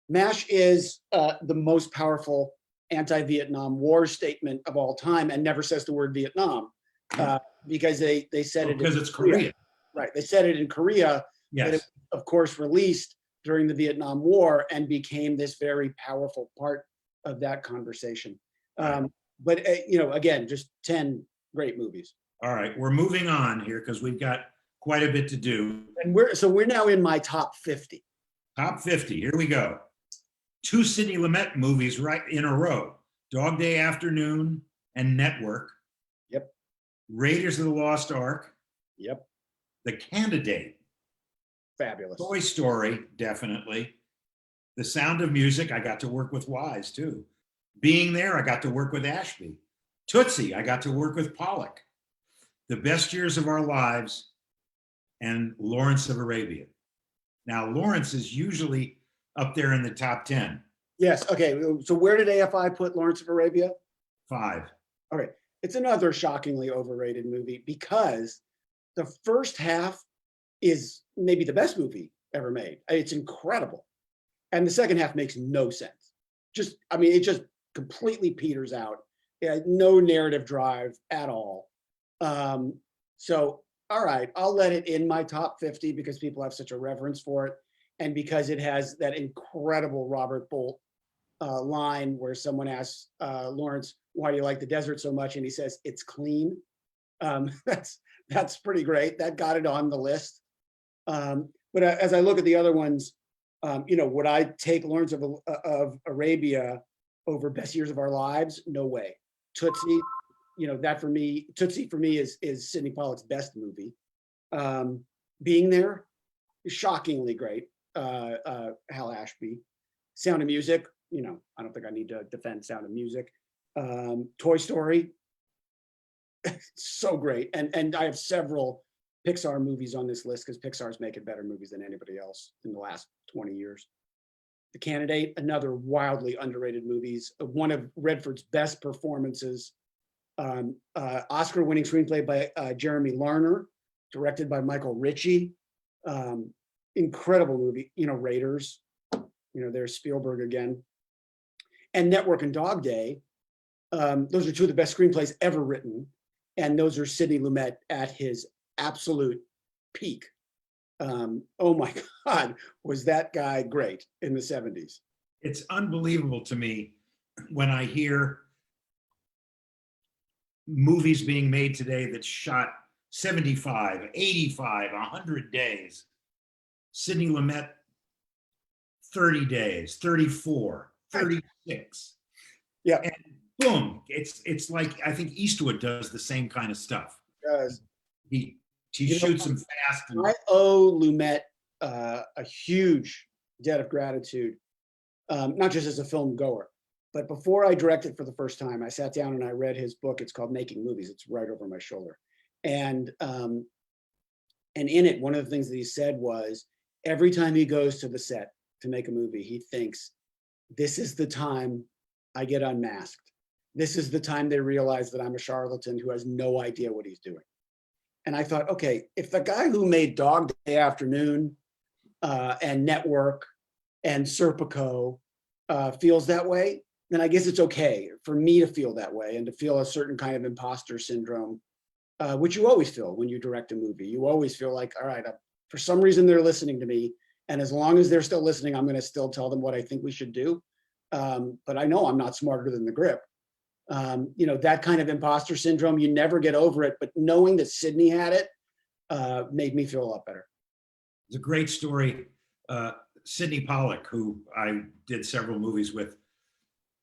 MASH is the most powerful anti-Vietnam War statement of all time, and never says the word Vietnam, because they said it because it's Korea. Right, they said it in Korea. Yes. But it, of course, released during the Vietnam War and became this very powerful part of that conversation. But again, just 10 great movies. All right, we're moving on here because we've got quite a bit to do. And we're now in my top 50. Top 50, here we go. 2 Sidney Lumet movies right in a row. Dog Day Afternoon and Network. Yep. Raiders of the Lost Ark. Yep. The Candidate. Fabulous. Toy Story, definitely. The Sound of Music, I got to work with Wise too. Being There, I got to work with Ashby. Tootsie, I got to work with Pollock. The Best Years of Our Lives, and Lawrence of Arabia. Now, Lawrence is usually up there in the top 10. Yes. Okay. So where did AFI put Lawrence of Arabia? 5. Okay. It's another shockingly overrated movie because the first half is maybe the best movie ever made. It's incredible. And the second half makes no sense. It just completely peters out. It had no narrative drive at all. So, all right, I'll let it in my top 50 because people have such a reverence for it. And because it has that incredible Robert Bolt line where someone asks Lawrence, "Why do you like the desert so much?" And he says, "It's clean." That's pretty great. That got it on the list. But as I look at the other ones, would I take Lawrence of Arabia over Best Years of Our Lives? No way. Tootsie, that for me, Tootsie for me is Sidney Pollack's best movie. Being There is shockingly great. Hal Ashby. Sound of Music, I don't think I need to defend Sound of Music. Toy Story, so great. And I have several Pixar movies on this list because Pixar's making better movies than anybody else in the last 20 years. The Candidate, another wildly underrated movies. One of Redford's best performances. Oscar-winning screenplay by Jeremy Larner, directed by Michael Ritchie. Incredible movie. Raiders. There's Spielberg again. And Network and Dog Day. Those are two of the best screenplays ever written. And those are Sidney Lumet at his absolute peak. Oh my God, was that guy great in the 70s? It's unbelievable to me when I hear movies being made today that shot 75, 85, 100 days. Sidney Lumet, 30 days, 34, 36. Yeah. And boom, it's like, I think Eastwood does the same kind of stuff. Does. He shoots them fast. And I owe Lumet a huge debt of gratitude, not just as a film goer, but before I directed for the first time, I sat down and I read his book. It's called Making Movies. It's right over my shoulder. And in it, one of the things that he said was, every time he goes to the set to make a movie, he thinks, this is the time I get unmasked. This is the time they realize that I'm a charlatan who has no idea what he's doing. And I thought, okay, if the guy who made Dog Day Afternoon and Network and Serpico feels that way, then I guess it's okay for me to feel that way and to feel a certain kind of imposter syndrome, which you always feel when you direct a movie. You always feel like, all right, for some reason they're listening to me. And as long as they're still listening, I'm going to still tell them what I think we should do. But I know I'm not smarter than the grip. That kind of imposter syndrome, you never get over it. But knowing that Sidney had it made me feel a lot better. It's a great story. Sidney Pollack, who I did several movies with,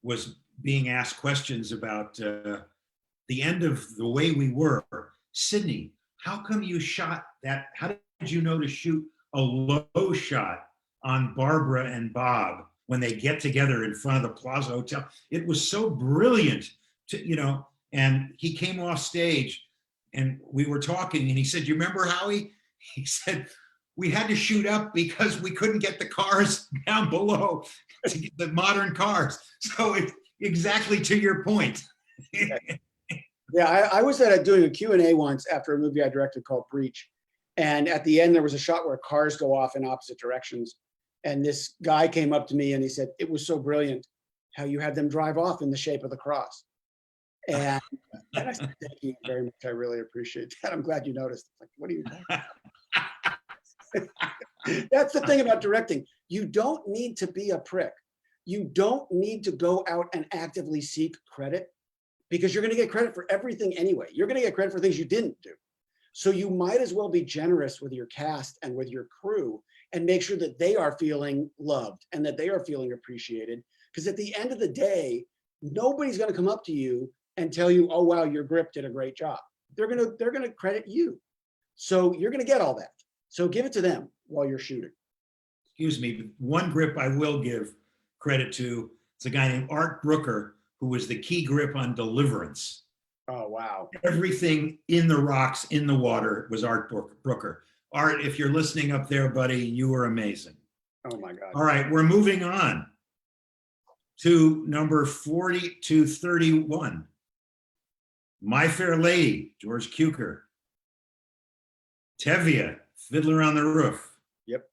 was being asked questions about the end of The Way We Were. Sidney, how come you shot that? How did you know to shoot a low shot on Barbara and Bob when they get together in front of the Plaza Hotel? It was so brilliant, and he came off stage and we were talking and he said, you remember Howie? He said, we had to shoot up because we couldn't get the cars down below to get the modern cars. So exactly to your point. Yeah, I was doing a Q&A once after a movie I directed called Breach. And at the end, there was a shot where cars go off in opposite directions. And this guy came up to me and he said, it was so brilliant how you had them drive off in the shape of the cross. And I said, thank you very much. I really appreciate that. I'm glad you noticed. Like, what are you talking about? That's the thing about directing. You don't need to be a prick. You don't need to go out and actively seek credit because you're going to get credit for everything anyway. You're going to get credit for things you didn't do. So you might as well be generous with your cast and with your crew and make sure that they are feeling loved and that they are feeling appreciated. Because at the end of the day, nobody's going to come up to you and tell you, oh, wow, your grip did a great job. They're going to credit you. So you're going to get all that. So give it to them while you're shooting. Excuse me, one grip I will give credit to, it's a guy named Art Brooker, who was the key grip on Deliverance. Oh, wow. Everything in the rocks, in the water was Art Brooker. Art, if you're listening up there, buddy, you were amazing. Oh my God. All right, we're moving on to number 40 to 31. My Fair Lady, George Cukor. Tevye, Fiddler on the Roof. Yep.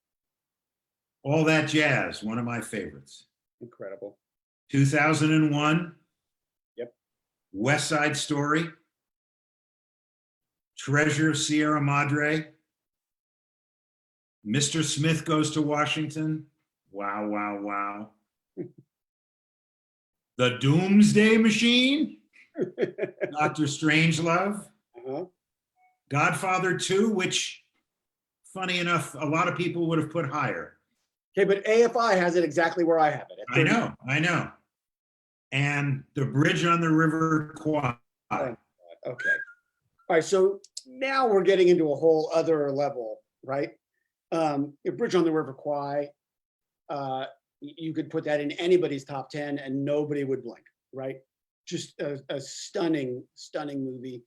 All That Jazz, one of my favorites. Incredible. 2001. Yep. West Side Story. Treasure of Sierra Madre. Mr. Smith Goes to Washington. Wow, wow, wow. The Doomsday Machine. Dr. Strangelove. Uh-huh. Godfather 2, which, funny enough, a lot of people would have put higher. Okay, but AFI has it exactly where I have it. I know. And The Bridge on the River Kwai. Okay. All right. So now we're getting into a whole other level, right? Bridge on the River Kwai, you could put that in anybody's top 10 and nobody would blink, right? Just a stunning, stunning movie.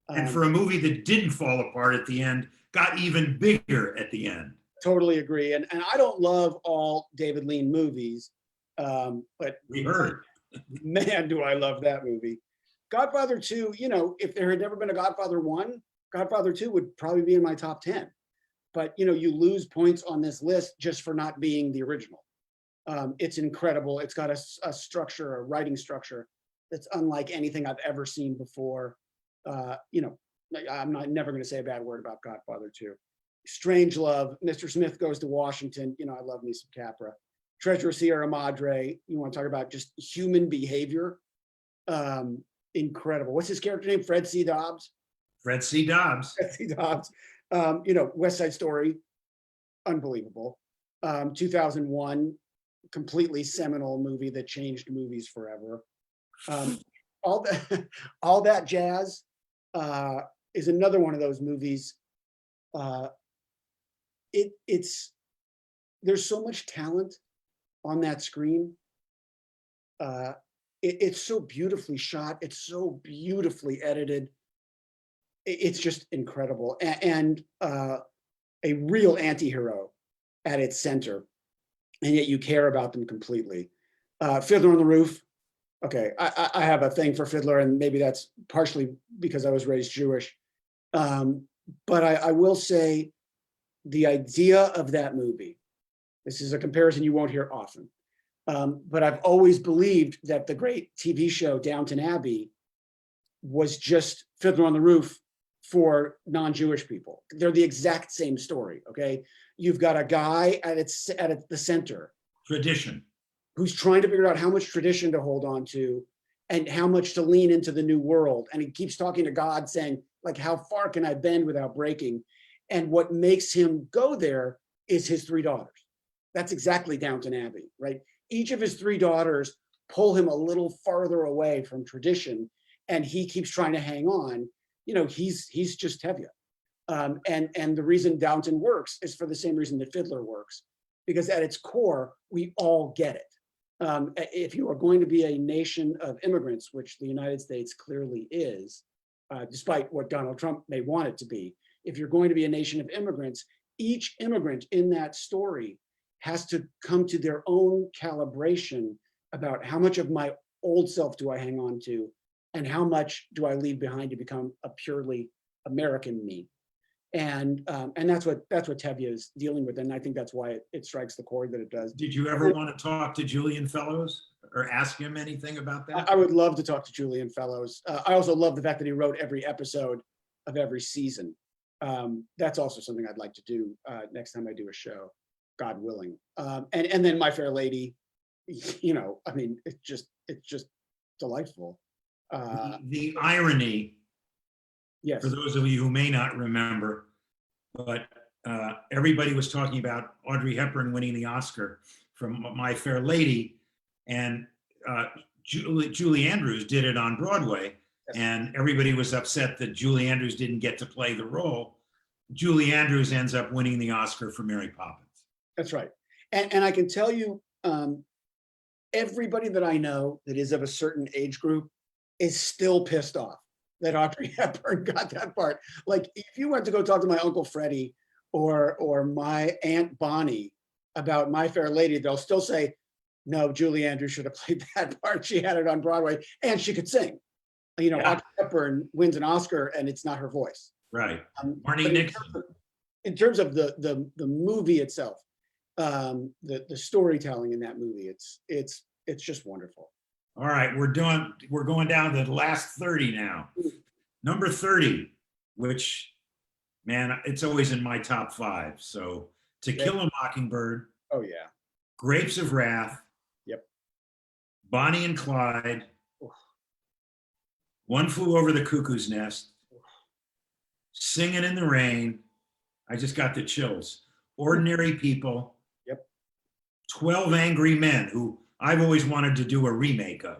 And for a movie that didn't fall apart at the end, got even bigger at the end. Totally agree. And I don't love all David Lean movies, but We heard. man, do I love that movie. Godfather 2, you know, if there had never been a Godfather 1, Godfather 2 would probably be in my top 10. But, you know, you lose points on this list just for not being the original. It's incredible. It's got a structure, a writing structure that's unlike anything I've ever seen before. You know, I'm never going to say a bad word about Godfather 2. Strange Love, Mr. Smith Goes to Washington. You know, I love me some Capra. Treasure Sierra Madre. You want to talk about just human behavior? Incredible. What's his character name? Fred C. Dobbs. Fred C. Dobbs. Fred C. Dobbs. You know, West Side Story. Unbelievable. 2001, completely seminal movie that changed movies forever. All that jazz is another one of those movies. There's so much talent on that screen. It's so beautifully shot. It's so beautifully edited. It's just incredible, and a real anti-hero at its center, and yet you care about them completely. Fiddler on the Roof. Okay, I have a thing for Fiddler, and maybe that's partially because I was raised Jewish. But I will say the idea of that movie, this is a comparison you won't hear often, but I've always believed that the great TV show Downton Abbey was just Fiddler on the Roof for non-Jewish people. They're the exact same story, okay? You've got a guy at the center. Tradition. Who's trying to figure out how much tradition to hold on to and how much to lean into the new world. And he keeps talking to God saying, like, how far can I bend without breaking? And what makes him go there is his 3 daughters. That's exactly Downton Abbey, right? Each of his 3 daughters pull him a little farther away from tradition, and he keeps trying to hang on. You know, he's just Tevye. And the reason Downton works is for the same reason that Fiddler works, because at its core, we all get it. If you are going to be a nation of immigrants, which the United States clearly is, despite what Donald Trump may want it to be, if you're going to be a nation of immigrants, each immigrant in that story has to come to their own calibration about how much of my old self do I hang on to, and how much do I leave behind to become a purely American me. And that's what Tevye is dealing with, and I think that's why it strikes the chord that it does. Did you ever want to talk to Julian Fellows or ask him anything about that? I would love to talk to Julian Fellows. I also love the fact that he wrote every episode of every season. That's also something I'd like to do next time I do a show, God willing. And then My Fair Lady, you know, I mean, it's just delightful. The irony. Yes. For those of you who may not remember, but everybody was talking about Audrey Hepburn winning the Oscar from My Fair Lady, and Julie Andrews did it on Broadway, Yes. and everybody was upset that Julie Andrews didn't get to play the role. Julie Andrews ends up winning the Oscar for Mary Poppins. That's right. And I can tell you, everybody that I know that is of a certain age group is still pissed off that Audrey Hepburn got that part. Like, if you went to go talk to my Uncle Freddie or my Aunt Bonnie about My Fair Lady, they'll still say, no, Julie Andrews should have played that part. She had it on Broadway and she could sing. You know, yeah. Audrey Hepburn wins an Oscar and it's not her voice. Right. Marnie Nixon. In terms of the movie itself, the storytelling in that movie, it's just wonderful. All right, we're going down to the last 30 now. Number 30, which, man, it's always in my top 5. So, To Kill a Mockingbird. Oh yeah. Grapes of Wrath. Yep. Bonnie and Clyde. Oof. One Flew Over the Cuckoo's Nest. Oof. Singing in the Rain. I just got the chills. Ordinary People. Yep. 12 Angry Men, who I've always wanted to do a remake of,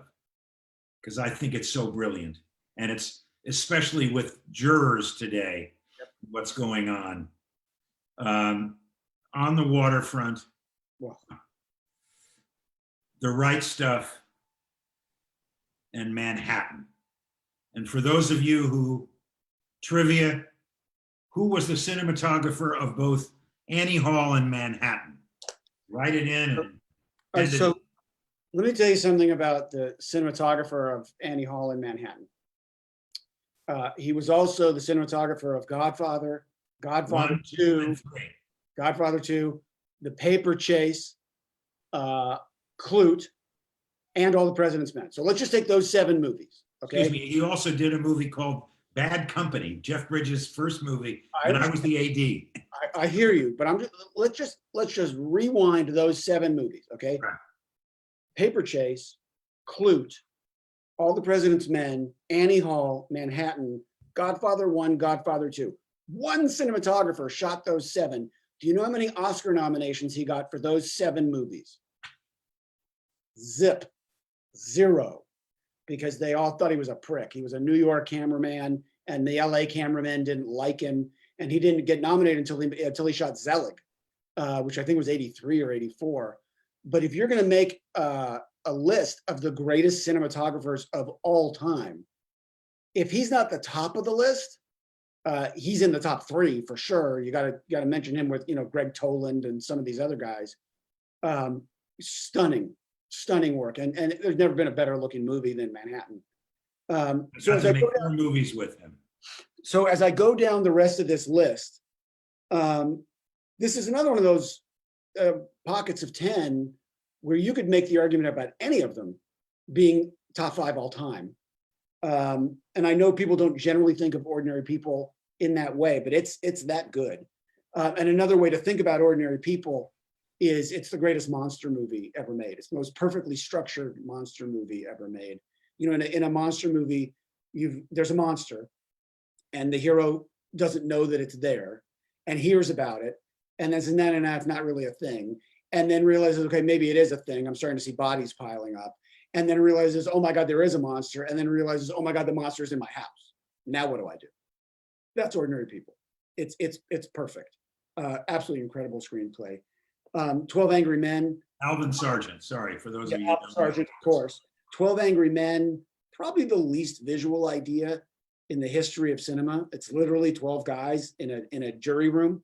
because I think it's so brilliant. And it's especially with jurors today, what's going on. On the Waterfront, Well, The Right Stuff, and Manhattan. And for those of you who trivia, who was the cinematographer of both Annie Hall and Manhattan? Write it in. all right, so let me tell you something about the cinematographer of Annie Hall in Manhattan. He was also the cinematographer of Godfather, Godfather 1, 2, 2, and 3. Godfather 2, The Paper Chase, Clute, and All the President's Men. So let's just take those 7 movies, okay? Excuse me. He also did a movie called Bad Company, Jeff Bridges' first movie, and I was the AD. I hear you, but let's just rewind those 7 movies, okay? Right. Paper Chase, Clute, All the President's Men, Annie Hall, Manhattan, Godfather 1, Godfather 2. One cinematographer shot those 7. Do you know how many Oscar nominations he got for those 7 movies? Zip. 0. Because they all thought he was a prick. He was a New York cameraman, and the LA cameramen didn't like him, and he didn't get nominated until he shot Zelig, which I think was 83 or 84. But if you're going to make a list of the greatest cinematographers of all time, if he's not the top of the list, he's in the top 3 for sure. You got to mention him with Greg Toland and some of these other guys. Stunning work, and there's never been a better looking movie than Manhattan. So as I make 4 movies with him. So as I go down the rest of this list, this is another one of those pockets of 10 where you could make the argument about any of them being top 5 all time. And I know people don't generally think of Ordinary People in that way, but it's that good. And another way to think about Ordinary People is it's the greatest monster movie ever made. It's the most perfectly structured monster movie ever made. In a monster movie, there's a monster, and the hero doesn't know that it's there, and hears about it, and then says, no, it's not really a thing, and then realizes, okay, maybe it is a thing. I'm starting to see bodies piling up, and then realizes, oh my God, there is a monster, and then realizes, oh my God, the monster is in my house. Now what do I do? That's Ordinary People. It's perfect. Absolutely incredible screenplay. 12 Angry Men. Alvin Sargent, sorry, for those of you. Alvin Sargent, of course. 12 Angry Men, probably the least visual idea in the history of cinema. It's literally 12 guys in a jury room,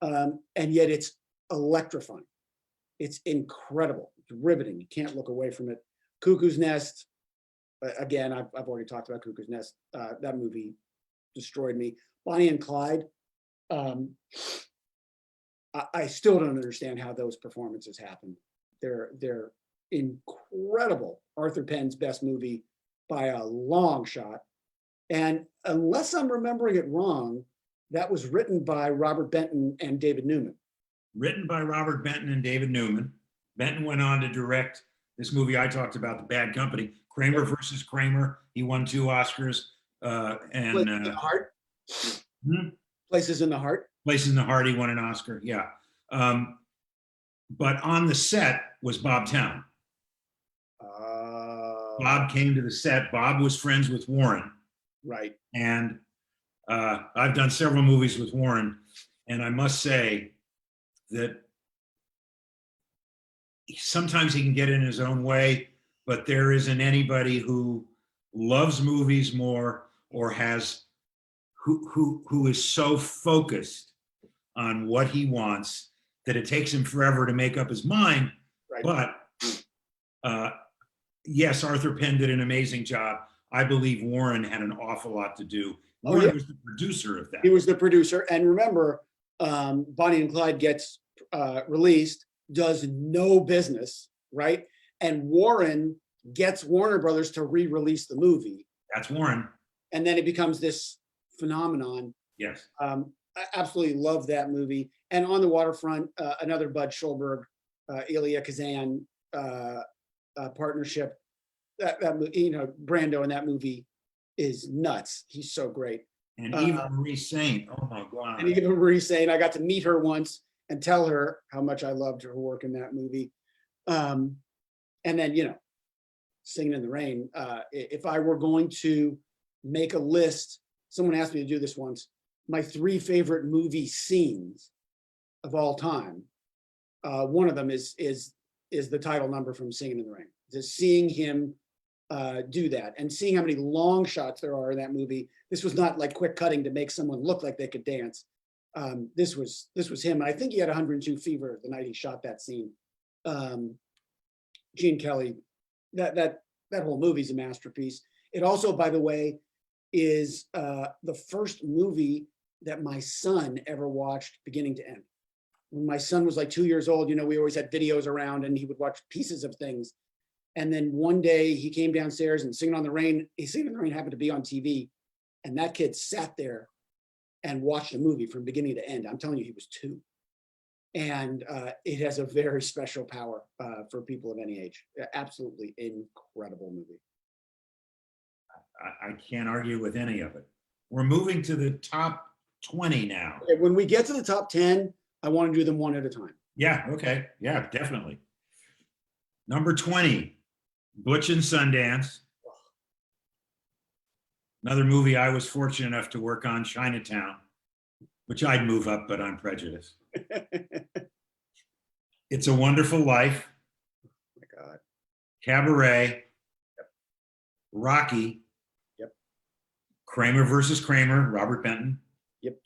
and yet it's electrifying. It's incredible. It's riveting. You can't look away from it. Cuckoo's Nest. Again, I've already talked about Cuckoo's Nest. That movie destroyed me. Bonnie and Clyde. I still don't understand how those performances happened. They're incredible. Arthur Penn's best movie by a long shot. And unless I'm remembering it wrong, that was written by Robert Benton and David Newman. Written by Robert Benton and David Newman. Benton went on to direct this movie I talked about, The Bad Company, Kramer versus Kramer. He won 2 Oscars. Places in the Heart. Places in the Heart. Places in the Heart, he won an Oscar, yeah. But on the set was Bob Town. Bob came to the set. Bob was friends with Warren. Right. And I've done several movies with Warren, and I must say that sometimes he can get in his own way, but there isn't anybody who loves movies more or has who is so focused on what he wants that it takes him forever to make up his mind. Right. But yes, Arthur Penn did an amazing job. I believe Warren had an awful lot to do. Warren was the producer of that. He was the producer. And remember, Bonnie and Clyde gets released, does no business, right? And Warren gets Warner Brothers to re-release the movie. That's Warren. And then it becomes this phenomenon. Yes. I absolutely love that movie. And On the Waterfront, another Bud Schulberg, Elia Kazan partnership. That Brando in that movie is nuts. He's so great. And Eva Marie Saint. Oh my God. And Eva Marie Saint. I got to meet her once and tell her how much I loved her work in that movie. And then, Singing in the Rain. If I were going to make a list. Someone asked me to do this once. My 3 favorite movie scenes of all time. One of them is the title number from Singing in the Rain. Just seeing him do that and seeing how many long shots there are in that movie. This was not like quick cutting to make someone look like they could dance. This was him. And I think he had 102 fever the night he shot that scene. Gene Kelly, that whole movie's a masterpiece. It also, by the way, is the first movie that my son ever watched beginning to end. When my son was like 2 years old, you know, we always had videos around and he would watch pieces of things. And then one day he came downstairs and Singing in the Rain happened to be on TV. And that kid sat there and watched a movie from beginning to end. I'm telling you, he was 2. And it has a very special power for people of any age. Absolutely incredible movie. I can't argue with any of it. We're moving to the top 20 now. When we get to the top 10, I want to do them one at a time. Yeah, okay. Yeah, definitely. Number 20, Butch and Sundance. Another movie I was fortunate enough to work on, Chinatown, which I'd move up, but I'm prejudiced. It's a Wonderful Life. Oh my God. Cabaret. Yep. Rocky. Yep. Kramer versus Kramer, Robert Benton. Yep.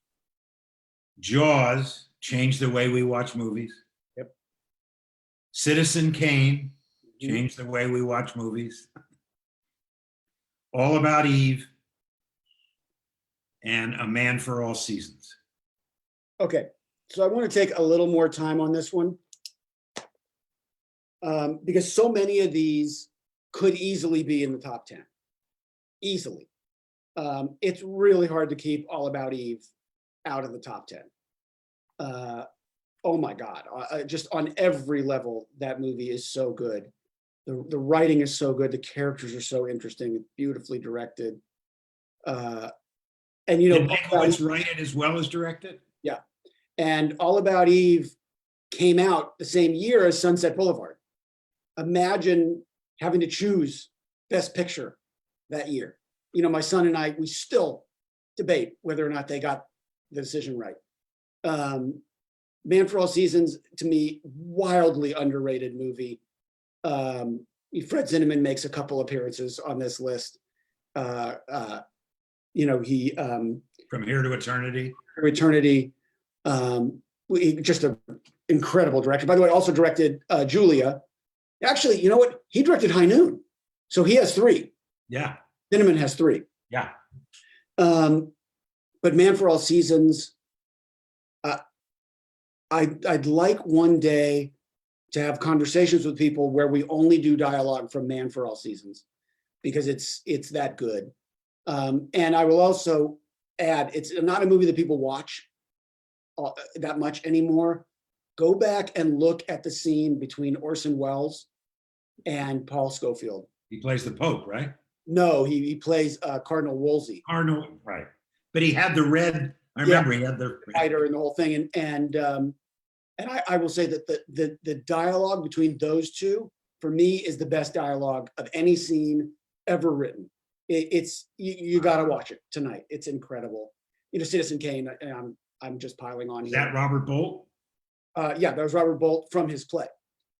Jaws, changed the way we watch movies. Yep. Citizen Kane, changed the way we watch movies. All About Eve, and A Man for All Seasons. Okay, so I want to take a little more time on this one because so many of these could easily be in the top 10. Easily. It's really hard to keep All About Eve out of the top 10. Oh my God, just on every level, that movie is so good. The writing is so good. The characters are so interesting, beautifully directed. And you know, Did Nicholas write it as well as direct it? yeah. And All About Eve came out the same year as Sunset Boulevard. Imagine having to choose Best Picture that year. You know, my son and I, we still debate whether or not they got the decision right. Man for All Seasons, to me, wildly underrated movie. Fred Zinnemann makes a couple appearances on this list. You know, he From Here to Eternity. Eternity. Just an incredible director. By the way, also directed Julia. Actually, you know what? He directed High Noon, so he has 3. Yeah. Zinnemann has 3. Yeah. But Man for All Seasons. I'd like one day to have conversations with people where we only do dialogue from Man for All Seasons, because it's that good. And I will also add, it's not a movie that people watch that much anymore. Go back and look at the scene between Orson Welles and Paul Scofield. He plays the Pope, right? No, he plays Cardinal Wolsey. Cardinal, right. But he had the red, I remember he had the Fighter and the whole thing. And I will say that the dialogue between those two, for me, is the best dialogue of any scene ever written. You got to watch it tonight. It's incredible. You know, Citizen Kane. I'm just piling on Is here. that Robert Bolt? Yeah, that was Robert Bolt from his play.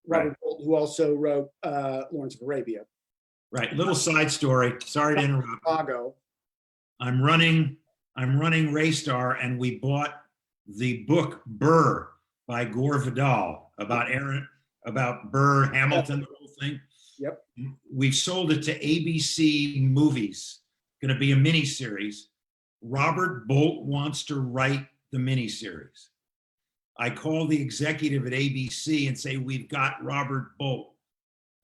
Robert Right. Bolt, who also wrote Lawrence of Arabia. Right. Little side story. Sorry to interrupt. Chicago. I'm running Raystar, and we bought the book Burr by Gore Vidal about Burr, Hamilton, the whole thing. Yep. We've sold it to ABC Movies. Going to be a mini series. Robert Bolt wants to write the mini series. I call the executive at ABC and say, we've got Robert Bolt.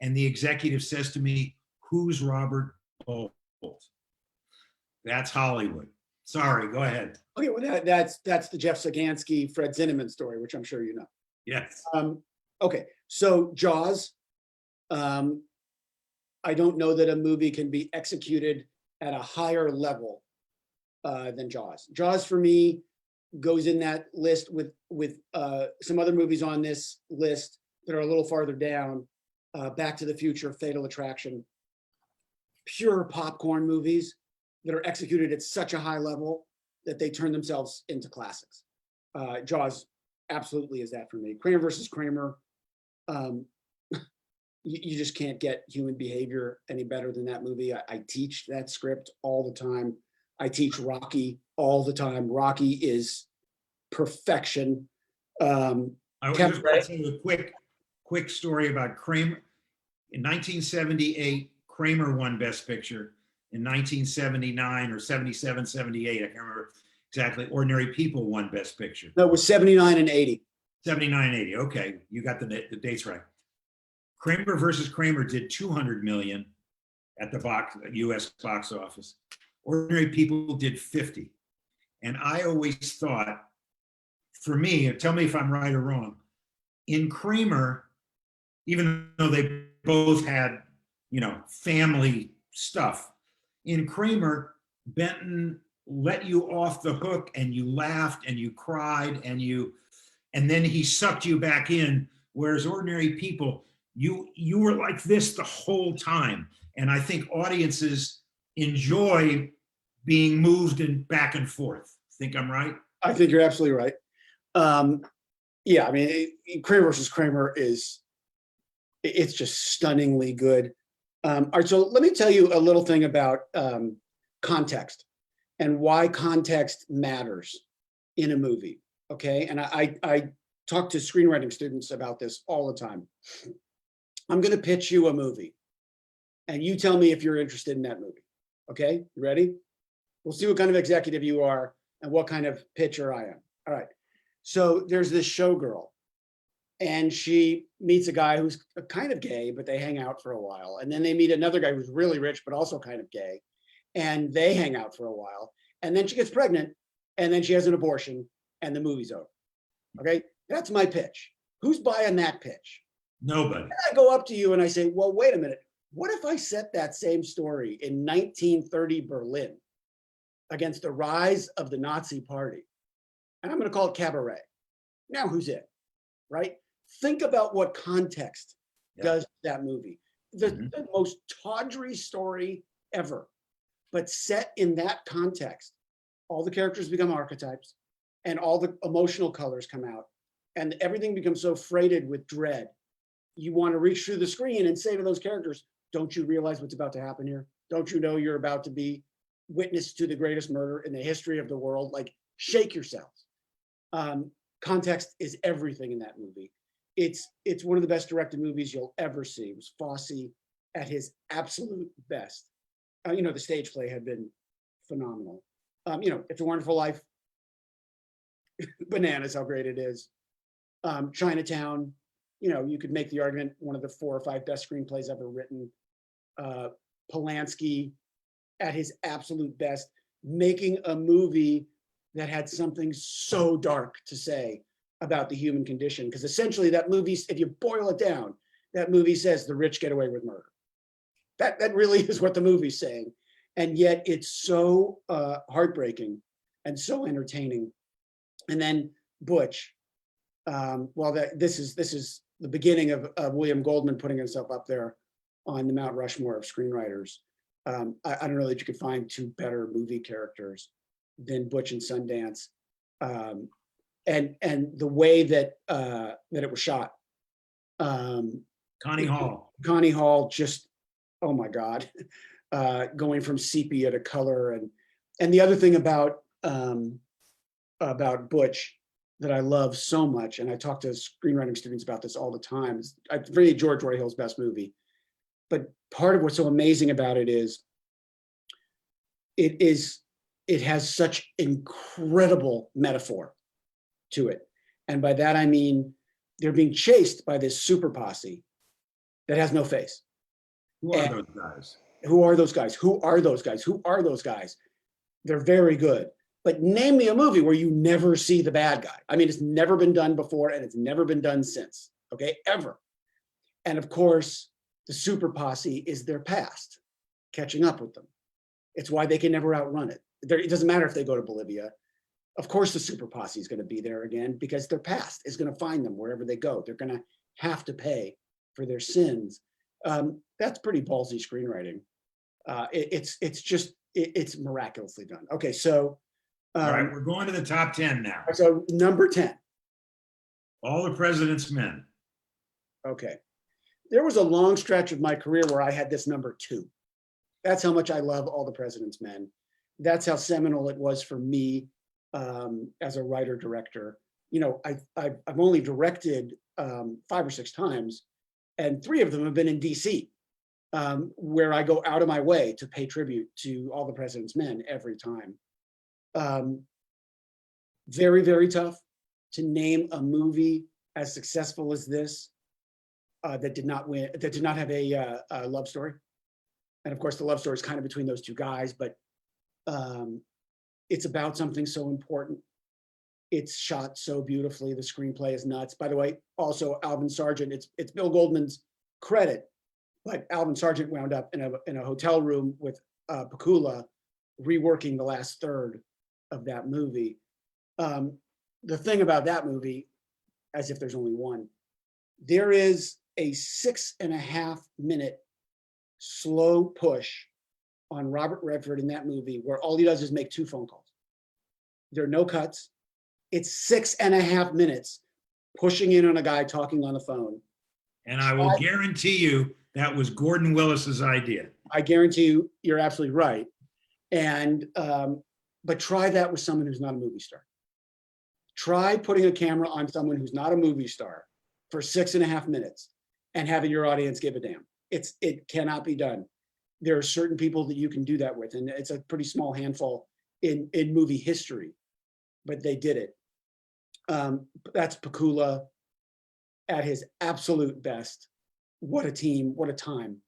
And the executive says to me, who's Robert Bolt? That's Hollywood. Sorry, go ahead. Okay, well that's the Jeff Sagansky, Fred Zinnemann story, which I'm sure you know. Yes. Okay, so Jaws. I don't know that a movie can be executed at a higher level than Jaws. Jaws for me goes in that list with some other movies on this list that are a little farther down. Back to the Future, Fatal Attraction, pure popcorn movies. that are executed at such a high level that they turn themselves into classics. Jaws absolutely is that for me. Kramer versus Kramer. You just can't get human behavior any better than that movie. I teach that script all the time. I teach Rocky all the time. Rocky is perfection. I just Kevin want to tell you a quick story about Kramer. In 1978, Kramer won Best Picture. In 1979 or 77, 78, I can't remember exactly, Ordinary People won Best Picture. No, it was 79 and 80. 79, 80. Okay, you got the dates right. Kramer versus Kramer did 200 million at the US box office. Ordinary People did 50. And I always thought, for me, tell me if I'm right or wrong, in Kramer, even though they both had, family stuff, in Kramer, Benton let you off the hook and you laughed and you cried and then he sucked you back in. Whereas Ordinary People, you were like this the whole time. And I think audiences enjoy being moved and back and forth. Think I'm right? I think you're absolutely right. Yeah, I mean, Kramer versus Kramer it's just stunningly good. All right, so let me tell you a little thing about context and why context matters in a movie, okay? And I talk to screenwriting students about this all the time. I'm gonna pitch you a movie and you tell me if you're interested in that movie, okay? You ready? We'll see what kind of executive you are and what kind of pitcher I am. All right, so there's this showgirl and she meets a guy who's kind of gay, but they hang out for a while. And then they meet another guy who's really rich, but also kind of gay. And they hang out for a while. And then she gets pregnant and then she has an abortion and the movie's over. Okay, that's my pitch. Who's buying that pitch? Nobody. And I go up to you and I say, well, wait a minute. What if I set that same story in 1930 Berlin against the rise of the Nazi party? And I'm going to call it Cabaret. Now who's it, right? Think about what context does to that movie. The most tawdry story ever, but set in that context, all the characters become archetypes and all the emotional colors come out and everything becomes so freighted with dread. You want to reach through the screen and say to those characters, don't you realize what's about to happen here? Don't you know you're about to be witness to the greatest murder in the history of the world? Like, shake yourselves. Context is everything in that movie. It's one of the best directed movies you'll ever see. It was Fosse at his absolute best. The stage play had been phenomenal. It's a Wonderful Life. Bananas how great it is. Chinatown, you could make the argument one of the 4 or 5 best screenplays ever written. Polanski at his absolute best, making a movie that had something so dark to say about the human condition. Because essentially that movie, if you boil it down, that movie says the rich get away with murder. That really is what the movie's saying. And yet it's so heartbreaking and so entertaining. And then Butch, this is the beginning of William Goldman putting himself up there on the Mount Rushmore of screenwriters. I don't know that you could find 2 better movie characters than Butch and Sundance, and the way that it was shot. Connie Hall, just, oh my God, going from sepia to color, and the other thing about Butch that I love so much, and I talk to screenwriting students about this all the time, is really George Roy Hill's best movie. But part of what's so amazing about it is it has such incredible metaphor to it. And by that, I mean, they're being chased by this super posse that has no face. Who are those guys? Who are those guys? Who are those guys? Who are those guys? They're very good. But name me a movie where you never see the bad guy. I mean, it's never been done before and it's never been done since, okay, ever. And of course, the super posse is their past catching up with them. It's why they can never outrun it. It doesn't matter if they go to Bolivia. Of course, the super posse is going to be there again because their past is going to find them wherever they go. They're going to have to pay for their sins. That's pretty ballsy screenwriting. It's just it's miraculously done. Okay, so All right, we're going to the top 10 now. so number 10. All the President's Men. Okay, there was a long stretch of my career where I had this number 2. That's how much I love All the President's Men. That's how seminal it was for me as a writer director. You know, I've only directed 5 or 6 times, and 3 of them have been in DC, where I go out of my way to pay tribute to All the President's Men every time. Very, very tough to name a movie as successful as this that did not win, that did not have a love story. And of course, the love story is kind of between those 2 guys, but it's about something so important. It's shot so beautifully. The screenplay is nuts. By the way, also Alvin Sargent. It's Bill Goldman's credit, but Alvin Sargent wound up in a hotel room with Pakula, reworking the last third of that movie. The thing about that movie, as if there's only one, there is a 6.5-minute slow push on Robert Redford in that movie where all he does is make 2 phone calls. There are no cuts. It's 6.5 minutes pushing in on a guy talking on the phone. And I will guarantee you that was Gordon Willis's idea. I guarantee you, you're absolutely right. And but try that with someone who's not a movie star. Try putting a camera on someone who's not a movie star for 6.5 minutes and having your audience give a damn. It cannot be done. There are certain people that you can do that with, and it's a pretty small handful in movie history, but they did it. That's Pakula at his absolute best. What a team, what a time.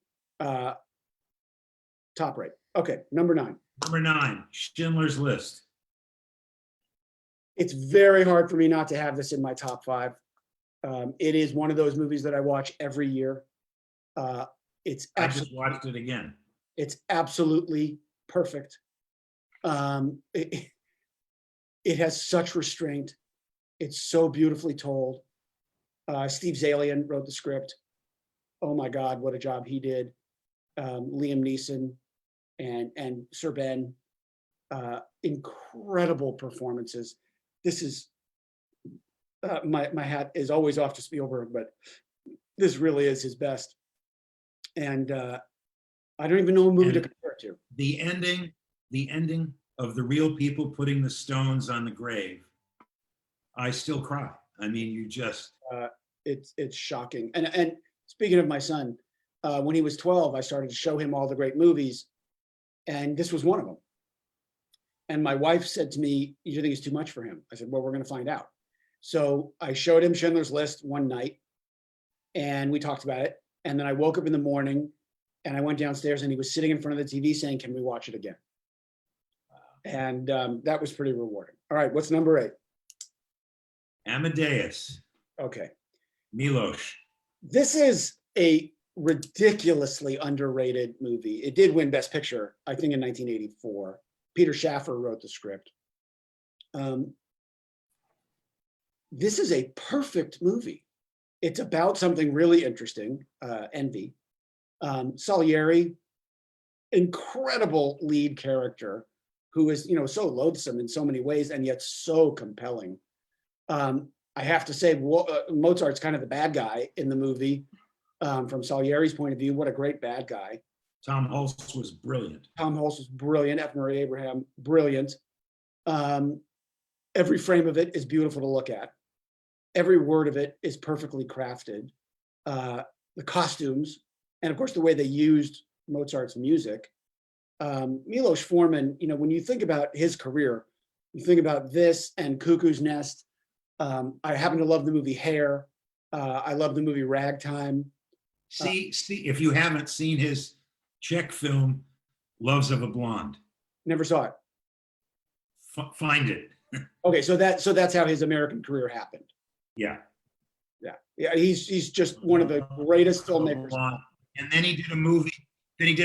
Top rate. Okay, number 9. Number 9, Schindler's List. It's very hard for me not to have this in my top 5. It is one of those movies that I watch every year. I just watched it again. It's absolutely perfect. It has such restraint. It's so beautifully told. Steve Zalian wrote the script. Oh my God, what a job he did. Liam Neeson and Sir Ben, incredible performances. This is, my hat is always off to Spielberg, but this really is his best. And I don't even know a movie to compare it to. The ending of the real people putting the stones on the grave, I still cry. I mean, you just... It's shocking. And speaking of my son, when he was 12, I started to show him all the great movies, and this was one of them. And my wife said to me, "You think it's too much for him?" I said, "Well, we're going to find out." So I showed him Schindler's List one night, and we talked about it. And then I woke up in the morning, and I went downstairs, and he was sitting in front of the TV saying, "Can we watch it again?" And that was pretty rewarding. All right, what's number 8? Amadeus. Okay. Milos. This is a ridiculously underrated movie. It did win Best Picture, I think, in 1984. Peter Shaffer wrote the script. This is a perfect movie. It's about something really interesting, envy. Salieri, incredible lead character who is, so loathsome in so many ways and yet so compelling. I have to say, Mozart's kind of the bad guy in the movie. From Salieri's point of view, what a great bad guy. Tom Hulce was brilliant. Tom Hulce was brilliant. F. Murray Abraham, brilliant. Every frame of it is beautiful to look at. Every word of it is perfectly crafted. The costumes, and of course, the way they used Mozart's music. Milos Forman, when you think about his career, you think about this and Cuckoo's Nest. I happen to love the movie Hair. I love the movie Ragtime. See, if you haven't seen his Czech film, Loves of a Blonde. Never saw it. Find it. Okay, so that's how his American career happened. Yeah. He's just one of the greatest filmmakers. And then he did a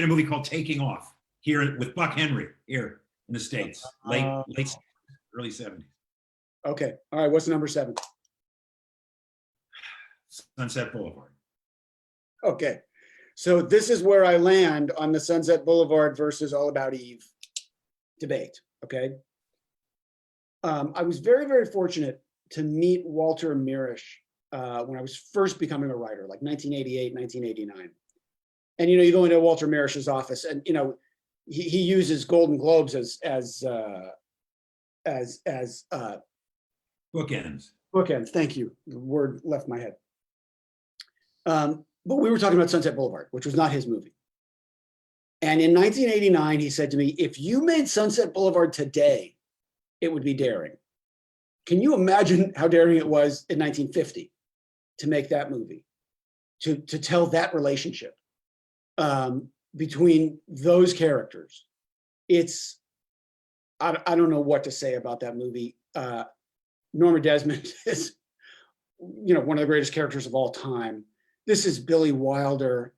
movie called Taking Off here with Buck Henry here in the States, early 70s. Okay, all right. What's number 7? Sunset Boulevard. Okay, so this is where I land on the Sunset Boulevard versus All About Eve. debate, okay? I was very, very fortunate to meet Walter Mirisch when I was first becoming a writer, like 1988, 1989. And, you go into Walter Mirisch's office and, he uses Golden Globes as Bookends. bookends. Thank you. The word left my head. But we were talking about Sunset Boulevard, which was not his movie. And in 1989, he said to me, if you made Sunset Boulevard today, it would be daring. Can you imagine how daring it was in 1950 to make that movie, to tell that relationship between those characters? I don't know what to say about that movie. Norma Desmond is, one of the greatest characters of all time. This is Billy Wilder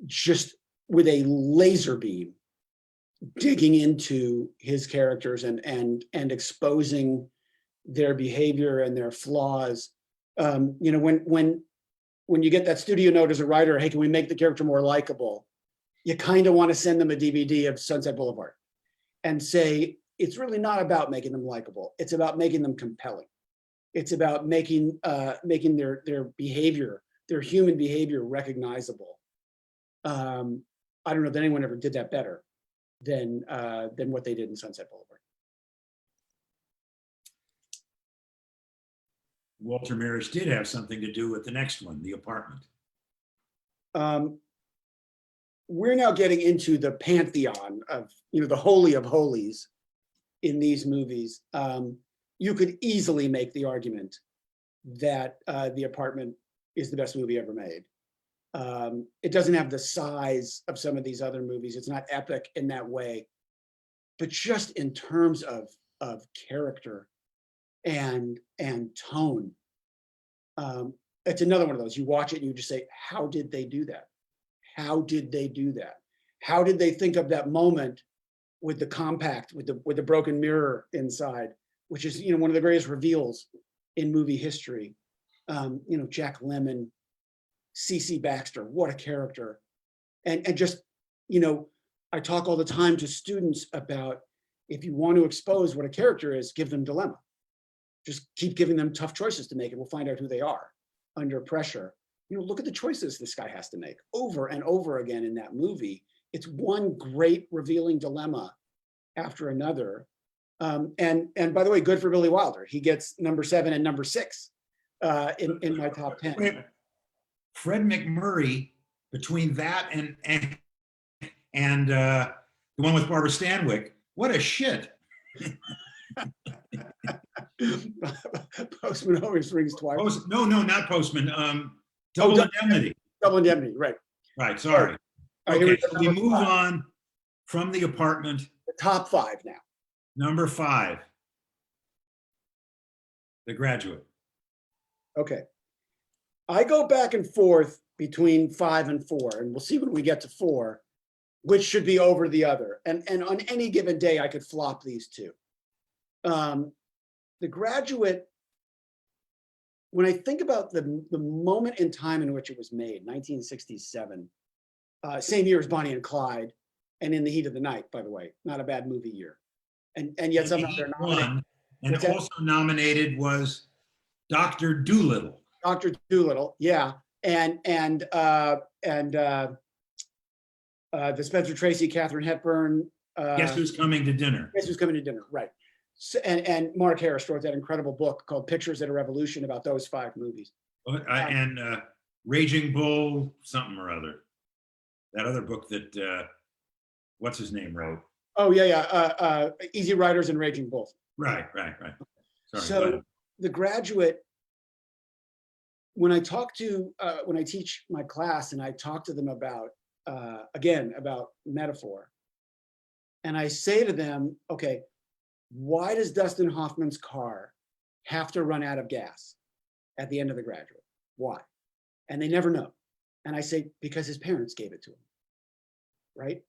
just with a laser beam digging into his characters and exposing their behavior and their flaws. When you get that studio note as a writer, hey, can we make the character more likable? You kind of want to send them a DVD of Sunset Boulevard and say, it's really not about making them likable. It's about making them compelling. It's about making their behavior, their human behavior, recognizable. I don't know that anyone ever did that better than what they did in Sunset Boulevard. Walter Mirisch did have something to do with the next one, The Apartment. We're now getting into the pantheon of, the holy of holies in these movies. You could easily make the argument that The Apartment is the best movie ever made. It doesn't have the size of some of these other movies. It's not epic in that way, but just in terms of character and tone, it's another one of those. You watch it and you just say, how did they do that? How did they do that? How did they think of that moment with the compact, with the broken mirror inside, which is one of the greatest reveals in movie history. Jack Lemmon, CC Baxter, what a character. And just, I talk all the time to students about, if you want to expose what a character is, give them dilemma. Just keep giving them tough choices to make, and we'll find out who they are under pressure. Look at the choices this guy has to make over and over again in that movie. It's one great revealing dilemma after another. And by the way, good for Billy Wilder. He gets number 7 and number 6 in my top 10. Wait, Fred McMurray, between that and the one with Barbara Stanwyck, what a shit. Postman always rings twice. No, not Postman. Double Indemnity. Double Indemnity, right. Right, sorry. All right, Okay, so we move on from The Apartment. The top 5 now. Number 5, The Graduate. Okay. I go back and forth between 5 and 4, and we'll see when we get to 4, which should be over the other. And on any given day, I could flop these two. The Graduate, when I think about the moment in time in which it was made, 1967, same year as Bonnie and Clyde, and In the Heat of the Night, by the way, not a bad movie year. And yet somehow they're nominated. And also nominated was Dr. Dolittle. Dr. Dolittle, yeah. And the Spencer Tracy, Katharine Hepburn. Guess Who's Coming to Dinner? Guess Who's Coming to Dinner, right. So, and Mark Harris wrote that incredible book called Pictures at a Revolution about those 5 movies. And Raging Bull, something or other. That other book that, what's his name wrote? Oh, yeah. Easy Riders and Raging Bull. Right. Sorry, so The Graduate, when I teach my class and I talk to them about, about metaphor, and I say to them, okay, why does Dustin Hoffman's car have to run out of gas at the end of The Graduate? Why? And they never know. And I say, because his parents gave it to him, right?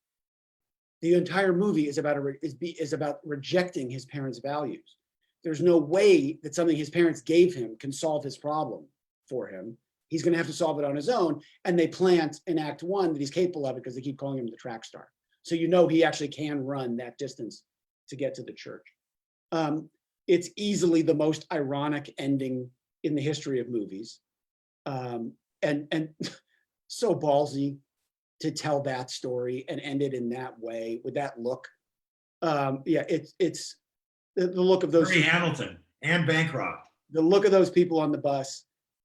The entire movie is about rejecting his parents' values. There's no way that something his parents gave him can solve his problem for him. He's going to have to solve it on his own. And they plant in Act 1 that he's capable of it because they keep calling him the track star. So he actually can run that distance to get to the church. It's easily the most ironic ending in the history of movies, and so ballsy to tell that story and end it in that way with that look. Yeah, it's the look of those. Murray Hamilton and Bancroft. The look of those people on the bus.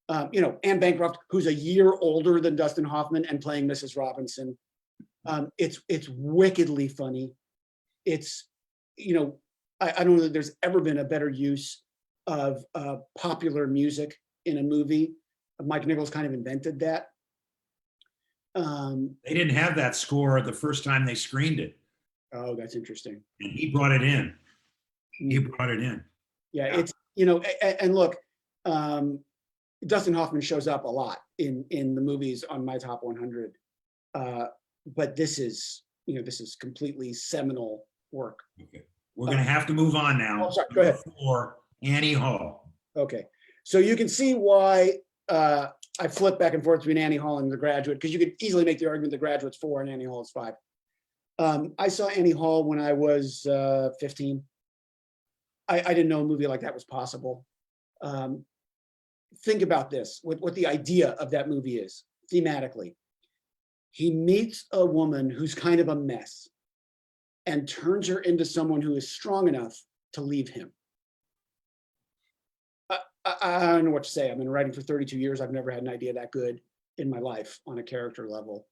Anne Bancroft, who's a year older than Dustin Hoffman and playing Mrs. Robinson. It's wickedly funny. It's, I don't know that there's ever been a better use of popular music in a movie. Mike Nichols kind of invented that. They didn't have that score the first time they screened it. Oh, that's interesting. And he brought it in. He brought it in. Yeah, it's, and look, Dustin Hoffman shows up a lot in the movies on my top 100. But this is completely seminal work. Okay. We're going to have to move on now. Oh, sorry, go ahead. For Annie Hall. Okay. So you can see why I flip back and forth between Annie Hall and The Graduate, because you could easily make the argument The Graduate's 4 and Annie Hall is 5. I saw Annie Hall when I was 15. I didn't know a movie like that was possible. Think about this, what the idea of that movie is thematically. He meets a woman who's kind of a mess and turns her into someone who is strong enough to leave him. I don't know what to say. I've been writing for 32 years. I've never had an idea that good in my life on a character level.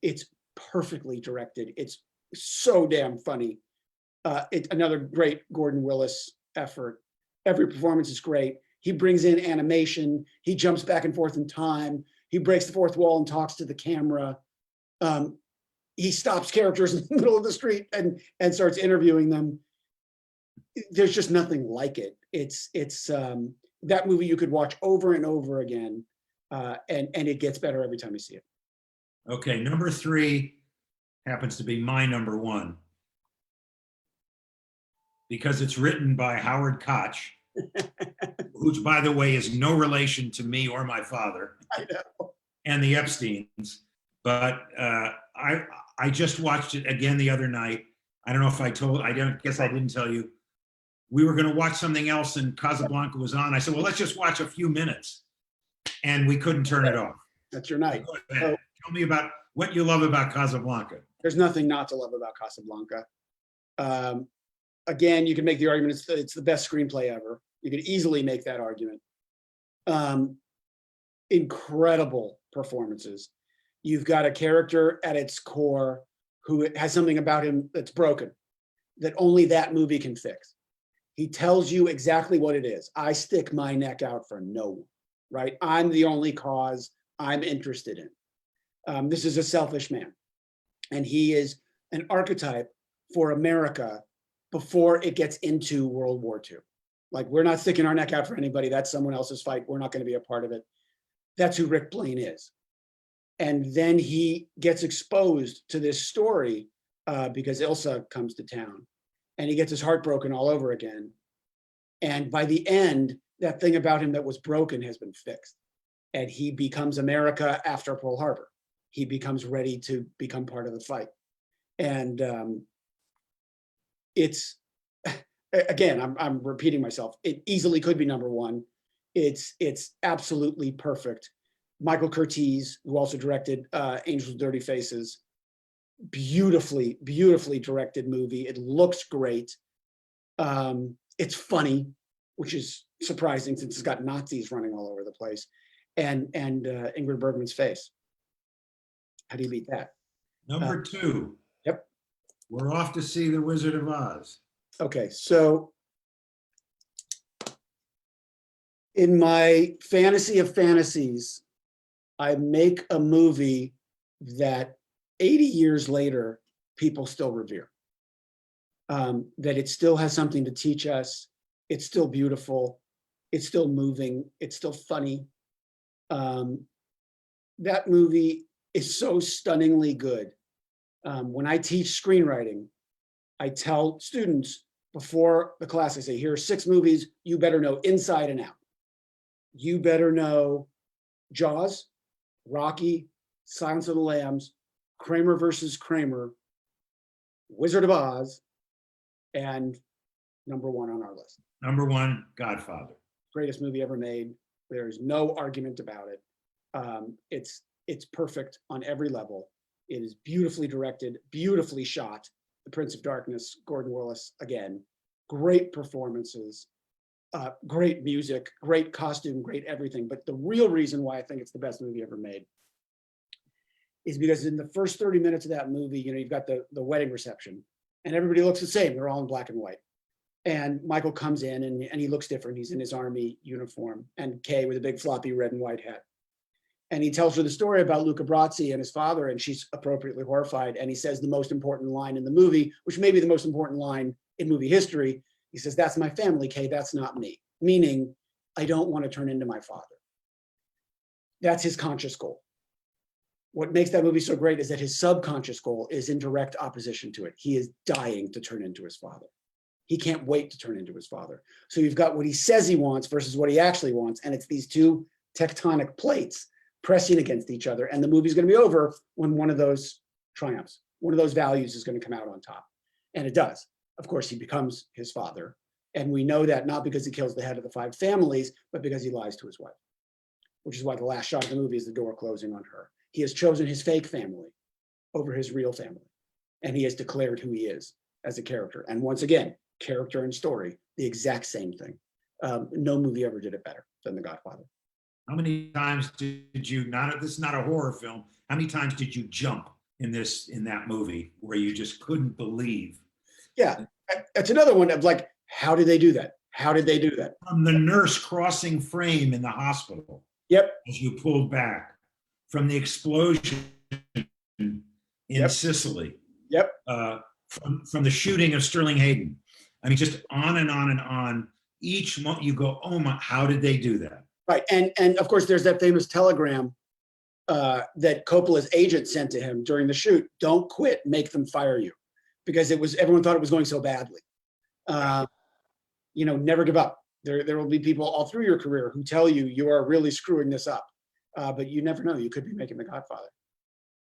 It's perfectly directed. It's so damn funny. It's another great Gordon Willis effort. Every performance is great. He brings in animation. He jumps back and forth in time. He breaks the fourth wall and talks to the camera. He stops characters in the middle of the street and starts interviewing them. There's just nothing like it. It's that movie you could watch over and over again, and it gets better every time you see it. Okay, number 3 happens to be my number 1 because it's written by Howard Koch, which, by the way, is no relation to me or my father. I know. And the Epsteins. But I just watched it again the other night. I don't know if I guess I didn't tell you. We were going to watch something else and Casablanca was on. I said, well, let's just watch a few minutes. And we couldn't turn it off. That's your night. Tell me about what you love about Casablanca. There's nothing not to love about Casablanca. Again, you can make the argument it's the best screenplay ever. You could easily make that argument. Incredible performances. You've got a character at its core who has something about him that's broken, that only that movie can fix. He tells you exactly what it is. I stick my neck out for no one, right? I'm the only cause I'm interested in. This is a selfish man. And he is an archetype for America before it gets into World War II. Like, we're not sticking our neck out for anybody. That's someone else's fight. We're not going to be a part of it. That's who Rick Blaine is. And then he gets exposed to this story because Ilsa comes to town. And he gets his heart broken all over again. And by the end, that thing about him that was broken has been fixed. And he becomes America after Pearl Harbor. He becomes ready to become part of the fight. And it's, again, I'm repeating myself. It easily could be number 1. It's absolutely perfect. Michael Curtiz, who also directed Angels with Dirty Faces, beautifully directed movie. It looks great. It's funny, which is surprising since it's got Nazis running all over the place, and Ingrid Bergman's face. How do you beat that? Number 2. Yep. We're off to see The Wizard of Oz. Okay, so in my fantasy of fantasies, I make a movie that 80 years later, people still revere. That it still has something to teach us. It's still beautiful. It's still moving. It's still funny. That movie is so stunningly good. When I teach screenwriting, I tell students before the class, I say, here are 6 movies you better know inside and out. You better know Jaws, Rocky, Silence of the Lambs, Kramer versus Kramer, Wizard of Oz, and number one on our list. Number one, Godfather. Greatest movie ever made. There's no argument about it. It's perfect on every level. It is beautifully directed, beautifully shot. The Prince of Darkness, Gordon Willis, again, great performances, great music, great costume, great everything. But the real reason why I think it's the best movie ever made is because in the first 30 minutes of that movie, you've got the wedding reception and everybody looks the same. They're all in black and white. And Michael comes in and he looks different. He's in his army uniform, and Kay with a big floppy red and white hat. And he tells her the story about Luca Brasi and his father, and she's appropriately horrified. And he says the most important line in the movie, which may be the most important line in movie history. He says, "That's my family, Kay, that's not me." Meaning, I don't want to turn into my father. That's his conscious goal. What makes that movie so great is that his subconscious goal is in direct opposition to it. He is dying to turn into his father. He can't wait to turn into his father. So you've got what he says he wants versus what he actually wants. And it's these two tectonic plates pressing against each other. And the movie's going to be over when one of those triumphs, one of those values is going to come out on top. And it does. Of course, he becomes his father. And we know that not because he kills the head of the 5 families, but because he lies to his wife, which is why the last shot of the movie is the door closing on her. He has chosen his fake family over his real family. And he has declared who he is as a character. And once again, character and story, the exact same thing. No movie ever did it better than The Godfather. How many times did you, this is not a horror film, how many times did you jump in that movie where you just couldn't believe? Yeah, that's another one of like, how did they do that? How did they do that? From the nurse crossing frame in the hospital. Yep. As you pulled back. From the explosion in Sicily. Yep. From the shooting of Sterling Hayden. I mean, just on and on and on. Each month you go, oh my, how did they do that? Right, and of course there's that famous telegram that Coppola's agent sent to him during the shoot. Don't quit, make them fire you. Because everyone thought it was going so badly. Never give up. There will be people all through your career who tell you you are really screwing this up. But you never know, you could be making The Godfather.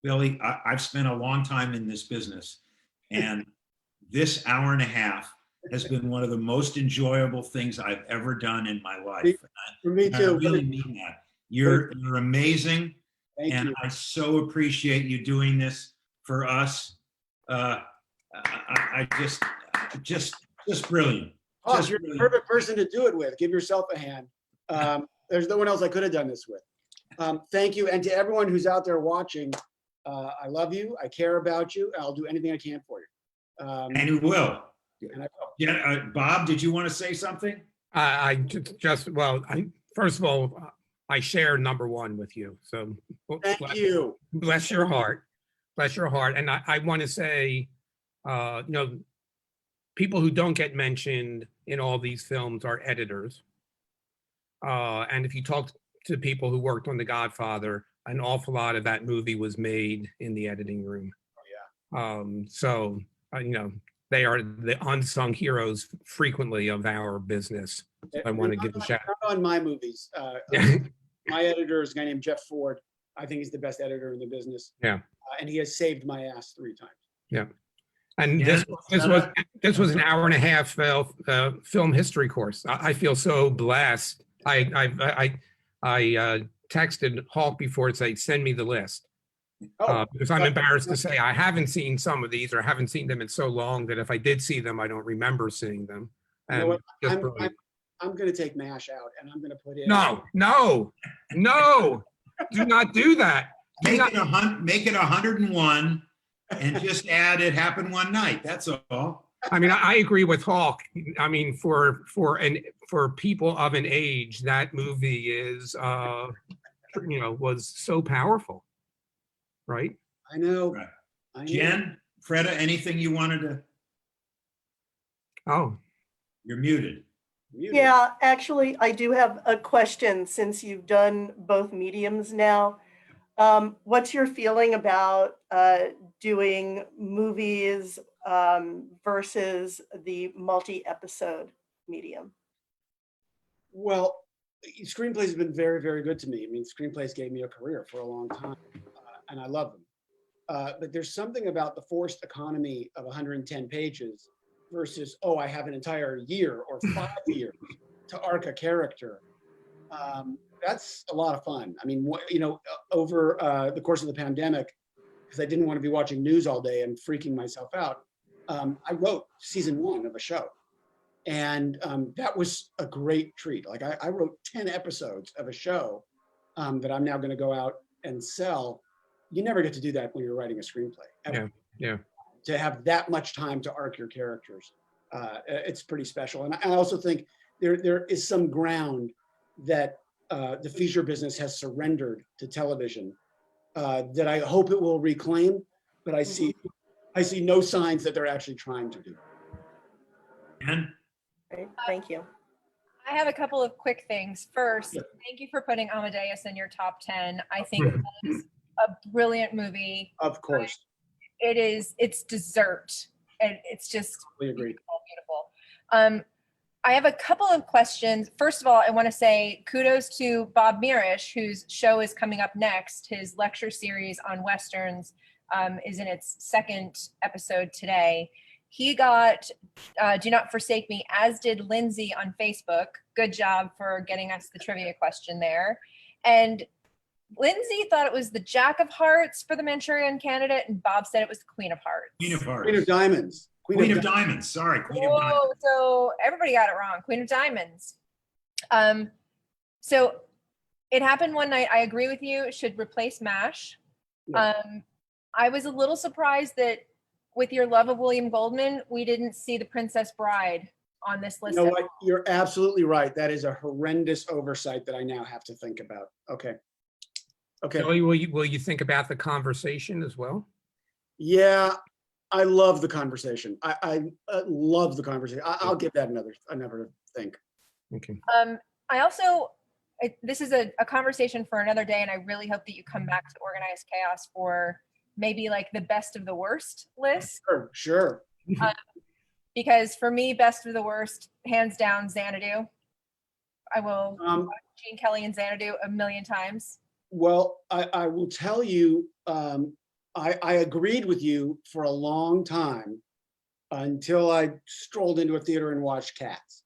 Billy, I've spent a long time in this business, and this hour and a half has been one of the most enjoyable things I've ever done in my life. For me too. I really mean that. You're amazing. Thank you. I so appreciate you doing this for us. I just brilliant. Oh, you're the perfect person to do it with. Give yourself a hand. There's no one else I could have done this with. Thank you. And to everyone who's out there watching, I love you. I care about you. I'll do anything I can for you. And you will. And I will. Yeah, Bob, did you want to say something? First of all, I share number one with you. So thank you. Bless your heart. Bless your heart. And I want to say, people who don't get mentioned in all these films are editors. And if you talk to people who worked on The Godfather, an awful lot of that movie was made in the editing room. Oh, yeah. They are the unsung heroes frequently of our business. So I want to give a shout out. Not on my movies. My editor is a guy named Jeff Ford. I think he's the best editor in the business. Yeah. And he has saved my ass 3 times. Yeah. And this was an hour and a half film history course. I feel so blessed. I texted Hawk before to say, send me the list. Because I'm embarrassed to say I haven't seen some of these, or haven't seen them in so long that if I did see them, I don't remember seeing them. And you know what? I'm going to take MASH out, and I'm going to put in. No, do not do that. Make it 101 and just add It Happened One Night. That's all. I mean, I agree with Hawk. I mean, for people of an age, that movie is, was so powerful. Right? I know. Right. Jen, Freda, anything you wanted to? Oh. You're muted. Yeah, actually, I do have a question since you've done both mediums now. What's your feeling about doing movies versus the multi-episode medium? Well, screenplays have been very, very good to me. I mean, screenplays gave me a career for a long time, and I love them. But there's something about the forced economy of 110 pages versus, oh, I have an entire year or 5 years to arc a character. That's a lot of fun. I mean, over the course of the pandemic, because I didn't want to be watching news all day and freaking myself out, I wrote season 1 of a show. And that was a great treat. Like I wrote 10 episodes of a show that I'm now going to go out and sell. You never get to do that when you're writing a screenplay. Ever. Yeah. To have that much time to arc your characters, it's pretty special. And I also think there is some ground that the feature business has surrendered to television that I hope it will reclaim, but I see no signs that they're actually trying to do. And Great, thank you. I have a couple of quick things. First, thank you for putting Amadeus in your top 10. I think that is a brilliant movie. Of course. It's dessert. And it's just We agree. beautiful. I have a couple of questions. First of all, I want to say kudos to Bob Mirisch, whose show is coming up next. His lecture series on Westerns is in its 2nd episode today. He got Do Not Forsake Me, as did Lindsay on Facebook. Good job for getting us the trivia question there. And Lindsay thought it was the Jack of Hearts for the Manchurian Candidate, and Bob said it was the Queen of Hearts. Queen of Hearts. Queen of Diamonds. Queen of Diamonds. Sorry, Queen of Diamonds. Oh, so everybody got it wrong. Queen of Diamonds. So it happened one night. I agree with you. It should replace MASH. Yeah. I was a little surprised that with your love of William Goldman, we didn't see The Princess Bride on this list. You know at what? all. You're absolutely right. That is a horrendous oversight that I now have to think about. Okay. Billy, will you think about The Conversation as well? Yeah, I love The Conversation. I love The Conversation. I'll give that another think. Okay. I also, this is a conversation for another day, and I really hope that you come back to Organized Chaos for maybe like the best of the worst list. Sure. Because for me, best of the worst, hands down, Xanadu. I will watch Gene Kelly and Xanadu a million times. Well, I will tell you, I agreed with you for a long time until I strolled into a theater and watched Cats.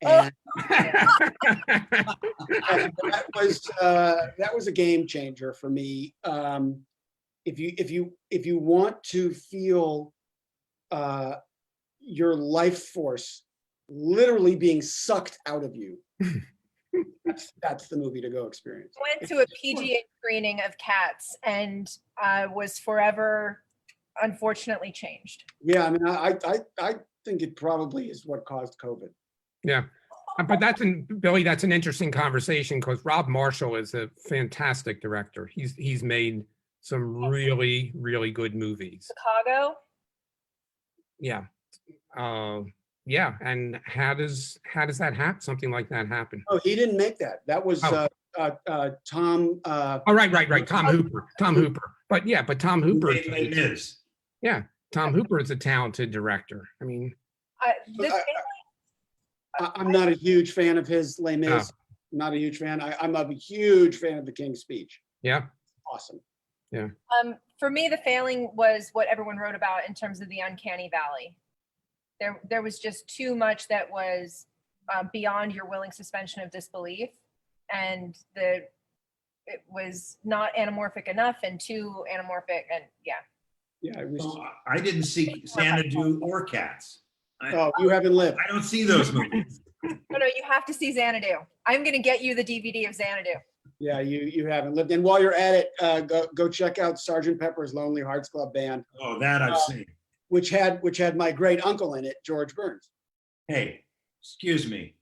And that was a game changer for me. If you want to feel your life force literally being sucked out of you, that's the movie to go experience. I went to a PGA screening of Cats and was forever, unfortunately, changed. Yeah, I mean, I think it probably is what caused COVID. Yeah, but Billy, that's an interesting conversation because Rob Marshall is a fantastic director. He's made some really, really good movies. Chicago. Yeah. Yeah, and how does that happen? Something like that happen? Oh, he didn't make that. That was Tom. Oh, right. Tom Hooper. But Tom Hooper. It is. Yeah, Tom Hooper is a talented director. I mean, I'm not a huge fan of his Les Mis. Oh. Not a huge fan. I'm a huge fan of The King's Speech. Yeah. Awesome. Yeah. For me, the failing was what everyone wrote about in terms of the uncanny valley. There was just too much that was beyond your willing suspension of disbelief, and it was not anamorphic enough and too anamorphic, and yeah. Yeah, it was. Well, I didn't see Xanadu or Cats. Oh, you haven't lived. I don't see those movies. No, you have to see Xanadu. I'm going to get you the DVD of Xanadu. Yeah, you haven't lived. And while you're at it, go check out Sgt. Pepper's Lonely Hearts Club Band, Oh, that I've seen. which had my great uncle in it, George Burns. Hey, excuse me.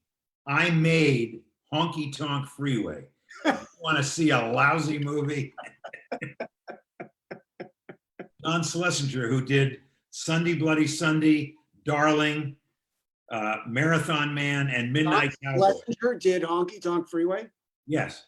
I made Honky Tonk Freeway. Want to see a lousy movie? Don Schlesinger, who did Sunday Bloody Sunday, Darling, Marathon Man, and Midnight Cowboy. Schlesinger did Honky Tonk Freeway? Yes.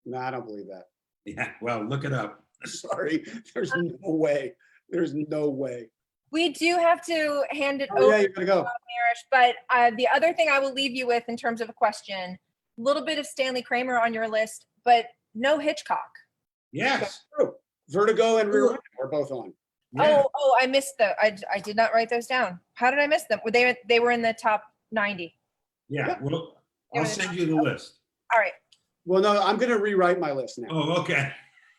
No, I don't believe that. Yeah. Well, look it up. Sorry, there's no way. There's no way. We do have to hand it Oh over yeah, you gotta go. Mirisch, but the other thing I will leave you with in terms of a question, a little bit of Stanley Kramer on your list, but no Hitchcock. Yes. True. Vertigo and Rear Window are both on. Yeah, I missed I did not write those down. How did I miss them? They were in the top 90. yeah. Well, They I'll were the send you the list. All right. Well, no, I'm gonna rewrite my list now. Oh, okay.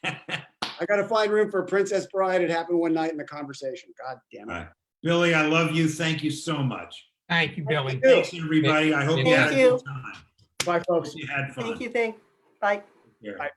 I gotta find room for Princess Bride. It happened one night in the conversation. God damn All it. right. Billy, I love you. Thank you so much. Thank you, Billy. Thanks, everybody. I hope you Thank had a you. good time. Bye, folks. You had fun. Bye. Bye.